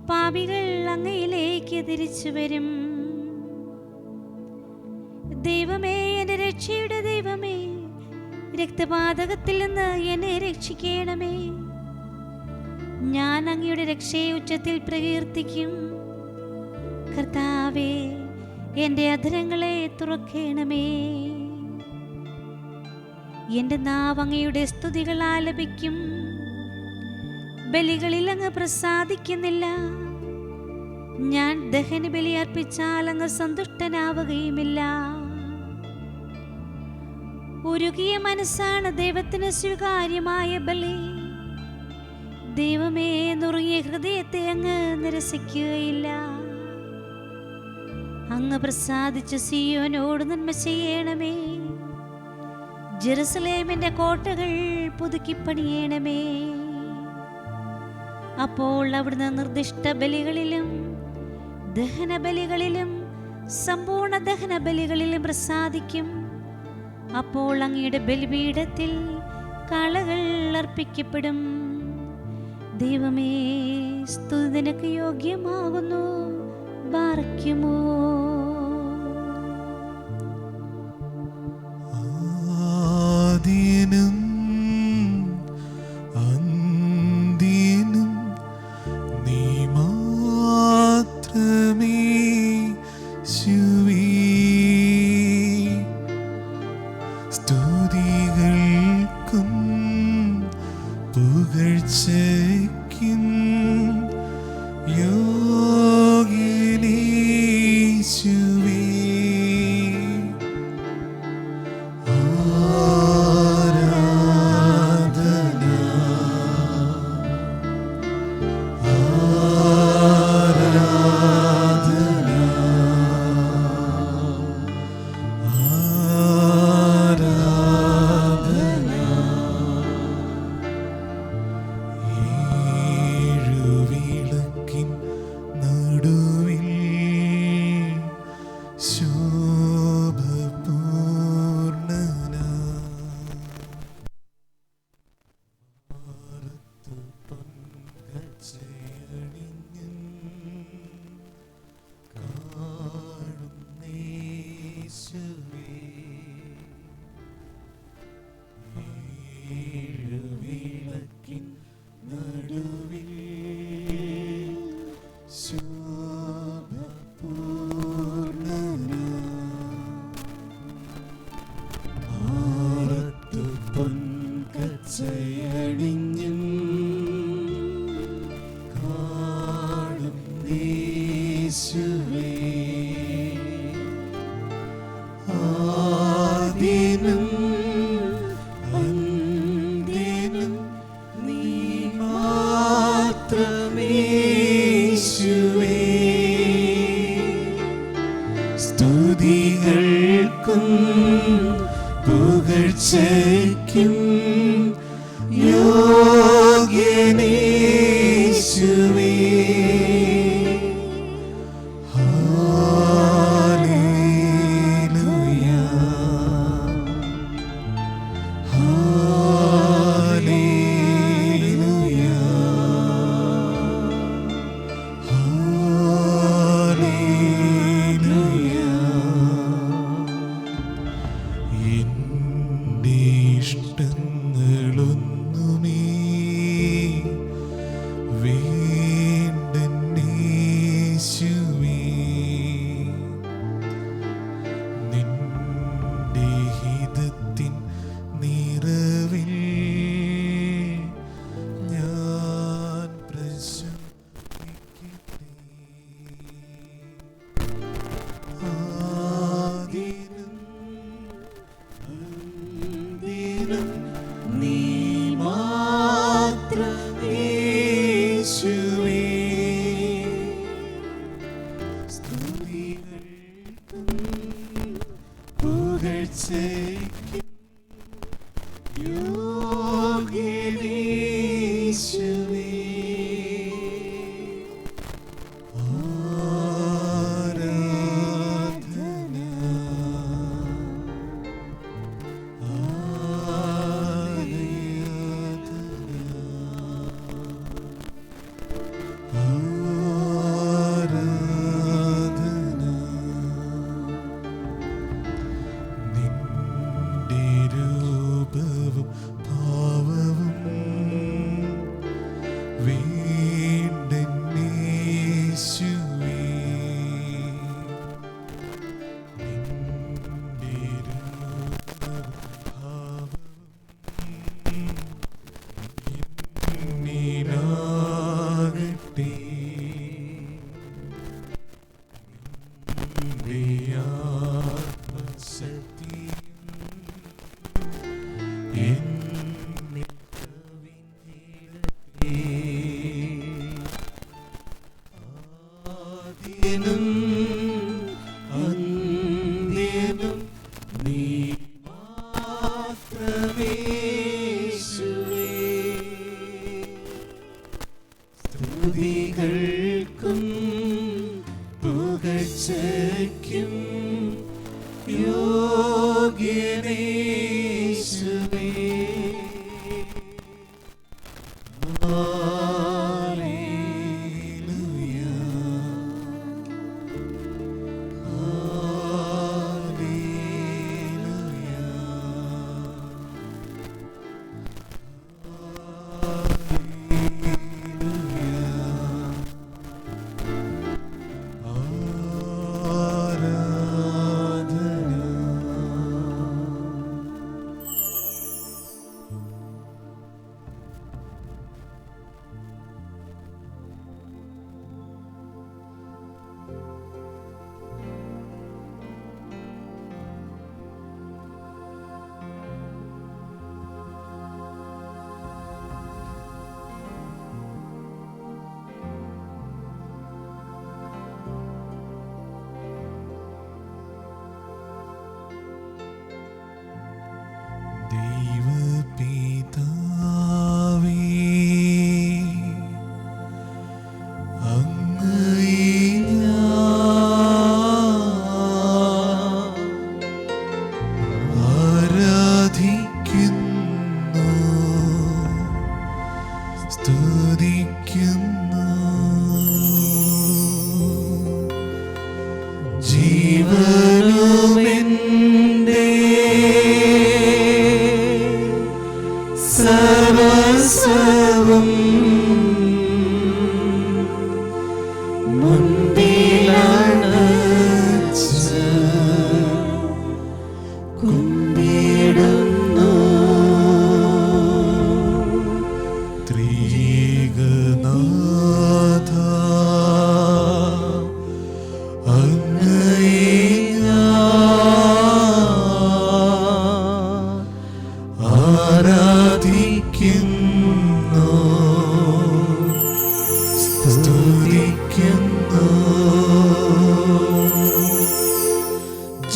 പാപികൾ അങ്ങയിലേക്ക് തിരിച്ചു വരും. ദൈവമേ, എൻ്റെ രക്ഷയുടെ ദൈവമേ, രക്തപാതകത്തിൽ നിന്ന് എന്നെ രക്ഷിക്കണമേ. ഞാൻ അങ്ങയുടെ രക്ഷയെ ഉച്ചത്തിൽ പ്രകീർത്തിക്കും. കർത്താവേ, എൻ്റെ അധരങ്ങളെ തുറക്കേണമേ. എൻ്റെ നാവ് അങ്ങയുടെ സ്തുതികൾ ആലപിക്കും. ബലികളിൽ അങ്ങ് പ്രസാദിക്കുന്നില്ല. ഞാൻ ദഹന ബലി അർപ്പിച്ചാൽ അങ്ങ് സന്തുഷ്ടനാവുകയുമില്ല. ഉരുകിയ മനസ്സാണ് ദൈവത്തിന് സ്വീകാര്യമായ ബലി. ദൈവമേ, നുറുങ്ങിയ ഹൃദയത്തെ അങ്ങ് നിരസിക്കുകയില്ല. അങ്ങ് പ്രസാദിച്ച് സിയോനോട് നന്മ ചെയ്യണമേ. ജെറുസലേമിന്റെ കോട്ടകൾ പുതുക്കിപ്പണിയണമേ. അപ്പോൾ അവിടുന്ന് നിർദ്ദിഷ്ട ബലികളിലും ദഹന ബലികളിലും സമ്പൂർണ്ണ ദഹന ബലികളിലും പ്രസാദിക്കും. അപ്പോൾ അങ്ങയുടെ ബലിപീഠത്തിൽ കാളകൾ അർപ്പിക്കപ്പെടും. ദൈവമേ, സ്തുതി നിനക്ക് യോഗ്യമാകുന്നു. ബാറയ്ക്കുമോ. ആദിനും അന്ത്യനും നീ മാത്രമേ യേശുവേ. സ്തുതികൾക്കും പുകഴ്ചയ്ക്കും യോഗ്യനീശുവേ. ആദിനും അന്ത്യനും നീ മാത്രമേ യേശുവേ. സ്തുതികൾക്കും പുകഴ്ചയ്ക്കും യോഗ്യനീശുവേ. ആദിയും അന്ത്യനും നീ മാത്രമേ യേശുവേ. സ്തുതികൾക്കും പുകഴ്ചയ്ക്കും യോഗ്യനേ യേശുവേ. സർവസ്വവും മുൻപിലണച്ച് കുമ്പിടുന്നു. ത്രിയേകനാഥ അങ്ങയെ ആരാധിക്കുന്നു, സ്തുതിക്കുന്നു.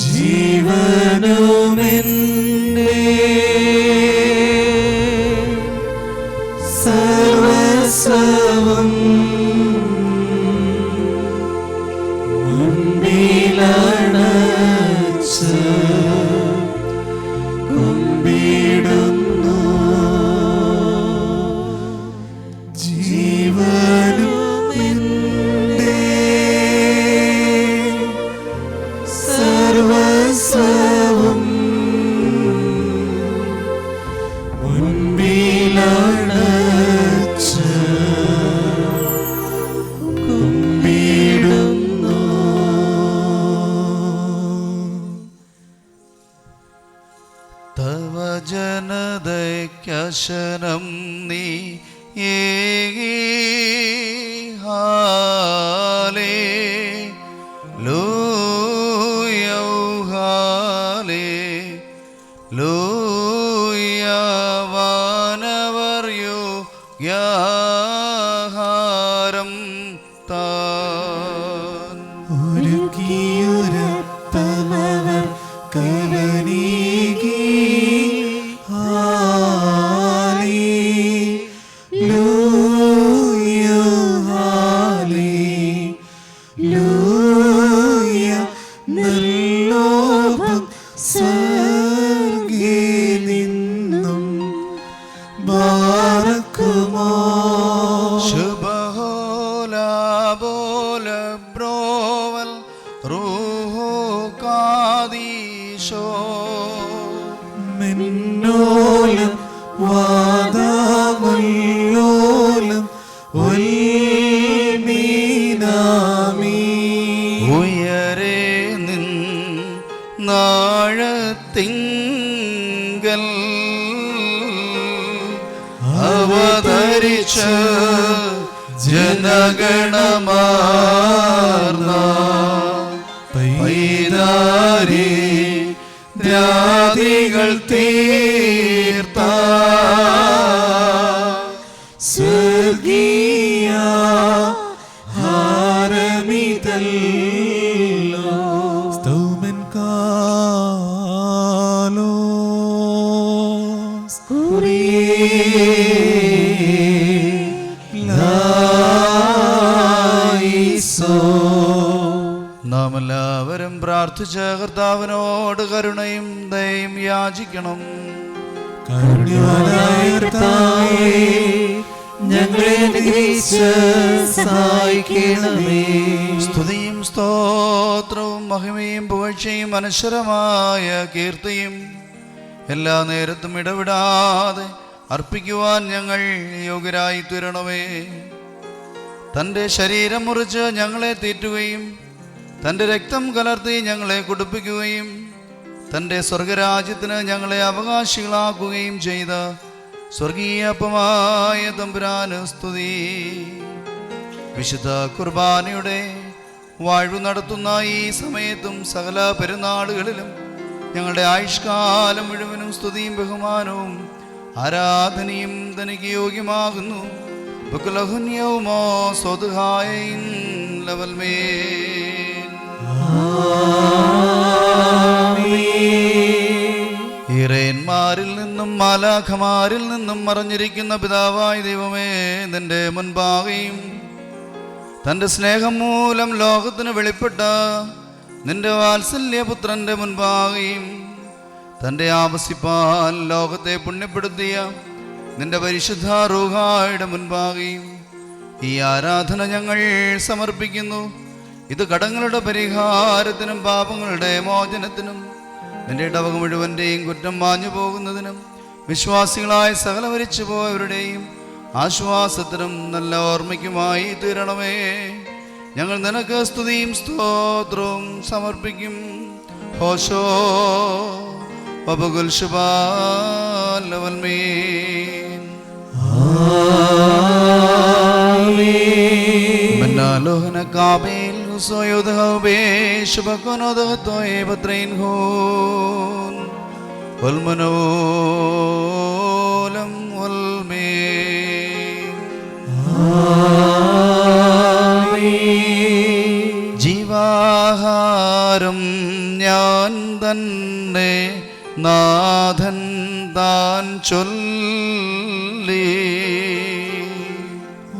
ജീവനുമെന്റെ സർവസ്വവും മുൻപിലണച്ച് കുമ്പിടുന്നു. ജീവനുമെന്റെ സർവസ്വവും മുൻപിലണച്ച് കുമ്പിടുന്നു. തവ ജനതയ്ക്കശനം നീ ഏകി ഹല്ലേലൂയ ഹല്ലേലൂയ. വാനവർ യോഗ്യാഹാരം താൻ ഒരുക്കിയൊരപ്പമവർ കവനീകി ഹല്ലേലൂയ ഹല്ലേലൂയ. നിർലോഭം സ്വർഗ്ഗേ നിന്നും ബാറക്കുമോ. ശുഭഹോലാബോല ബ്രോവൽ റൂഹോ കാദീശോ. മിന്നോലം വാദമുല്ലോലം ഉൽമീനാമീ. ഉയരെ നിന്നാഴത്തിങ്കൽ അവതരിച്ച ജനഗണമാർന്ന പൈതാരി ദ്രാദികൾ തീർത്ത സ്വർഗീയ ഹാരമിതൽ പ്രാർത്ഥിച്ച് കർത്താവിനോട് കരുണയും ദയയും യാചിക്കണം. കാരുണ്യവാനായ കർത്താവേ, ഞങ്ങളെ അനുഗ്രഹിച്ച് സഹായിക്കണമേ. സ്തുതിയും സ്തോത്രവും മഹിമയും പുകഴ്ചയും അനശ്വരമായ കീർത്തിയും എല്ലാ നേരത്തും ഇടവിടാതെ അർപ്പിക്കുവാൻ ഞങ്ങൾ യോഗ്യരായി തീരണമേ. തൻ്റെ ശരീരം മുറിച്ച് ഞങ്ങളെ തീറ്റുകയും തൻ്റെ രക്തം കലർത്തി ഞങ്ങളെ കുടിപ്പിക്കുകയും തൻ്റെ സ്വർഗരാജ്യത്തിന് ഞങ്ങളെ അവകാശികളാക്കുകയും ചെയ്ത സ്വർഗീയപ്പമായ തമ്പുരാന് സ്തുതി. വിശുദ്ധ കുർബാനയുടെ വാഴ്വു നടത്തുന്ന ഈ സമയത്തും സകല പെരുന്നാളുകളിലും ഞങ്ങളുടെ ആയുഷ്കാലം മുഴുവനും സ്തുതിയും ബഹുമാനവും ആരാധനയും തനിക്ക് യോഗ്യമാകുന്നു. ബുക്കുലഹുന്യവുമോ സ്വതുഹായൻ ലവൽമേൻ. ഈറേന്മാരിൽ നിന്നും മാലാഖമാരിൽ നിന്നും മറഞ്ഞിരിക്കുന്ന പിതാവായ ദൈവമേ, നിന്റെ മുൻപാകെയും തൻ്റെ സ്നേഹം മൂലം ലോകത്തിന് വെളിപ്പെട്ട നിന്റെ വാത്സല്യപുത്രൻ്റെ മുൻപാകെയും തൻ്റെ ആവസിപ്പാൽ ലോകത്തെ പുണ്യപ്പെടുത്തിയ നിന്റെ പരിശുദ്ധ റൂഹായുടെ മുൻപാകെയും ഈ ആരാധന ഞങ്ങൾ സമർപ്പിക്കുന്നു. ഇത് കടങ്ങളുടെ പരിഹാരത്തിനും പാപങ്ങളുടെ മോചനത്തിനും നിന്റെ ഇടവക മുഴുവൻ്റെയും കുറ്റം മാഞ്ഞു പോകുന്നതിനും വിശ്വാസികളായ സകല മരിച്ചു പോയവരുടെയും ആശ്വാസത്തിനും നല്ല ഓർമ്മയ്ക്കുമായി തീരണമേ. ഞങ്ങൾ നിനക്ക് സ്തുതിയും സ്തോത്രവും സമർപ്പിക്കും. ഹോശോ വബകുൽ ശുബാൽ ലവൽമീൻ. ബന്നാലോഹന കാബേൽ ഹുസോയുദഹബേ ശുബകനോദഹതോയേ ബത്രൈൻ ഹോൻ വൽമനോലം വൽമീൻ. ജീവാഹാരം ഞാൻ തന്നെ നാഥൻ താൻ ചൊല്ലി.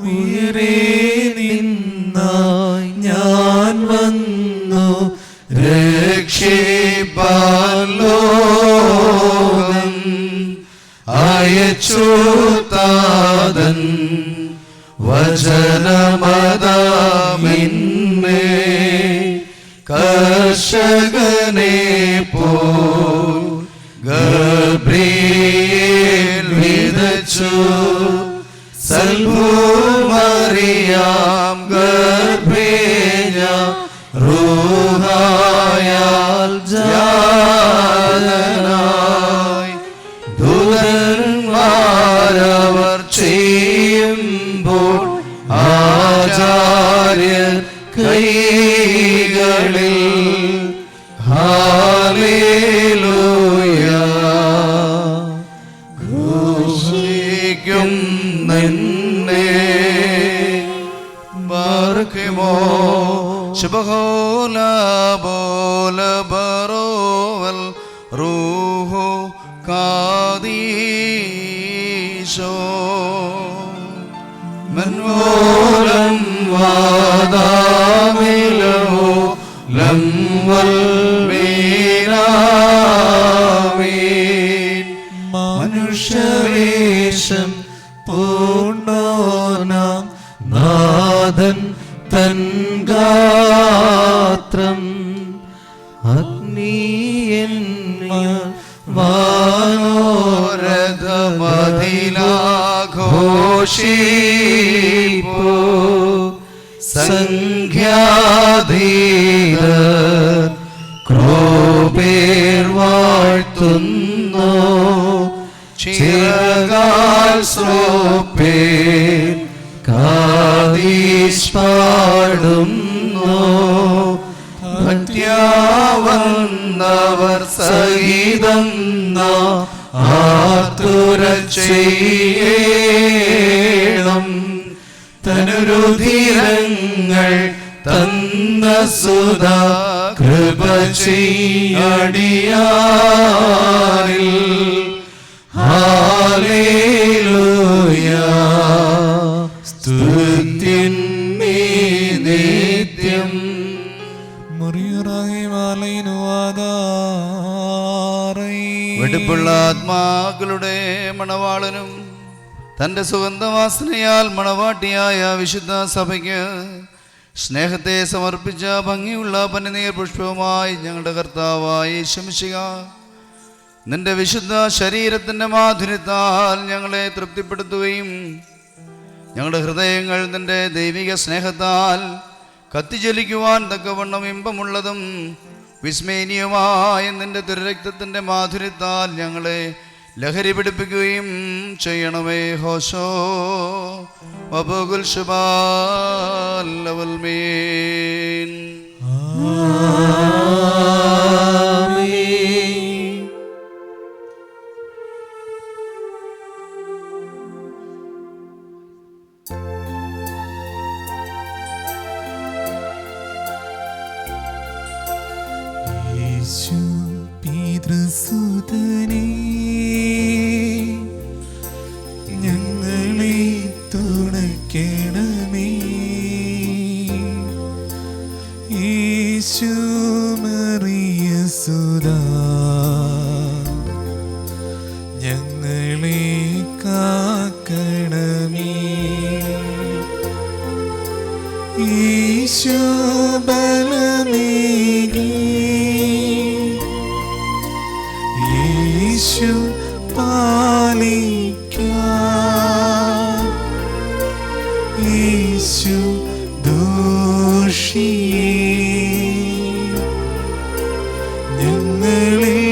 ഉയരേ നിന്നായി ഞാൻ വന്നു രക്ഷിപ്പാൻ ലോകം അയച്ചു താതൻ വചനമതാമിന്നെ കർഷകനെ പോൽ ഗബ്രിയേൽ വിതച്ചു സൽഭൂമറിയാം ഗർഭേജ റൂഹായാൽ ജാതനായി ദൂതന്മാരവർ ചെയ്യുമ്പോൾ ആചാര്യർ കൈകളിൽ ഹല്ലേലൂയ ഘോഷിക്കും നിന്നെ ബാർക്കുമോ ശുഭഹോല ബോല ബറോവൽ റൂഹു കാദീശോ മനോലം വാദാമിലോ ലംവൽ മീനാമീൻ. മനുഷ്യവേഷം പൂർണ്ണോനാം നാഥൻ തൻ ഗാത്രം അഗ്നിയൻ വാനോരഥമതിലാഘോഷിപ്പോ സംഖ്യാധീര ക്രോപേർ വാഴ്ത്തുന്നു ചിറകാൽ സോപ്പേർ കാദീശ് പാടുന്നു ഭക്ത്യാവന്നവർ സഹിതം ആതുര ചെയ്യണം തനുരുധിരങ്ങൾ തന്ന സുധാ കൃപ ചെയ്യടിയാരിൽ ഹല്ലേലൂയ സ്തുത്യൻ നിത്യം. മുറിയുറായി മാലയിനു ആത്മാക്കളുടെ മണവാളനും തൻ്റെ സുഗന്ധവാസനയാൽ മണവാട്ടിയായ വിശുദ്ധ സഭയ്ക്ക് സ്നേഹത്തെ സമർപ്പിച്ച ഭംഗിയുള്ള പനിനീർ പുഷ്പവുമായി ഞങ്ങളുടെ കർത്താവായ യേശുമിശിഹ നിന്റെ വിശുദ്ധ ശരീരത്തിൻ്റെ മാധുര്യത്താൽ ഞങ്ങളെ തൃപ്തിപ്പെടുത്തുകയും ഞങ്ങളുടെ ഹൃദയങ്ങൾ നിന്റെ ദൈവിക സ്നേഹത്താൽ കത്തിജ്വലിക്കുവാൻ തക്കവണ്ണം ഇമ്പമുള്ളതും വിസ്മയനീയമായ നിന്റെ തിരുരക്തത്തിൻ്റെ മാധുര്യത്താൽ ഞങ്ങളെ ലഹരി പിടിപ്പിക്കുകയും ചെയ്യണമേ. ഹോശോ വബുൽ ശുബാൽ ലവൽമീൻ. യേശു പിതൃസുതനേ, ഞങ്ങളെ തുണയ്ക്കണമേ. യേശു മറിയ സുതാ, ഞങ്ങളെ കാക്കണമേ. യേശു ബലമേകി, യേശു പാലിക്കാൻ, യേശു ദോഷിയെ ഞങ്ങളിൽ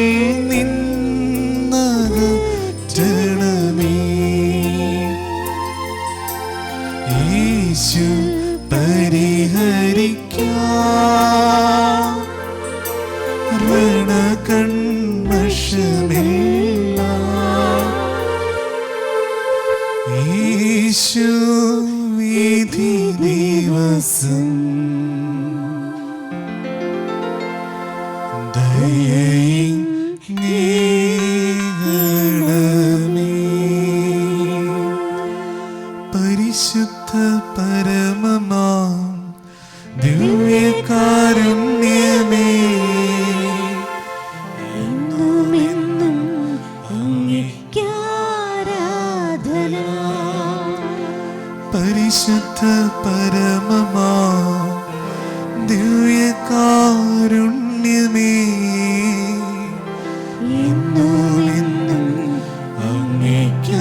നിന്നകറ്റണമേ. യേശു പരിഹരിക്കാൻ ഋണകൺമഷമില്ല. യേശു വിധി ദിവസം ദയയിങ്ങണമേ. പരിശുദ്ധ പരമമാം ദിവ്യകാരുണ്യമേ, എന്നുമെന്നും അങ്ങേയ്ക്കാരാധന. പരിശുദ്ധ പരമമാം ദിവ്യകാരുണ്യമേ, എന്നുമെന്നും അങ്ങേയ്ക്കാരാധന.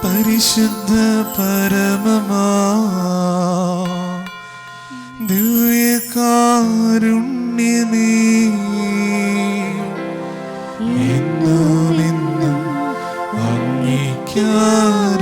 പരിശുദ്ധ പരമമാം ദിവ്യകാരുണ്യമേ, എന്നുമെന്നും അങ്ങേയ്ക്കാരാധന.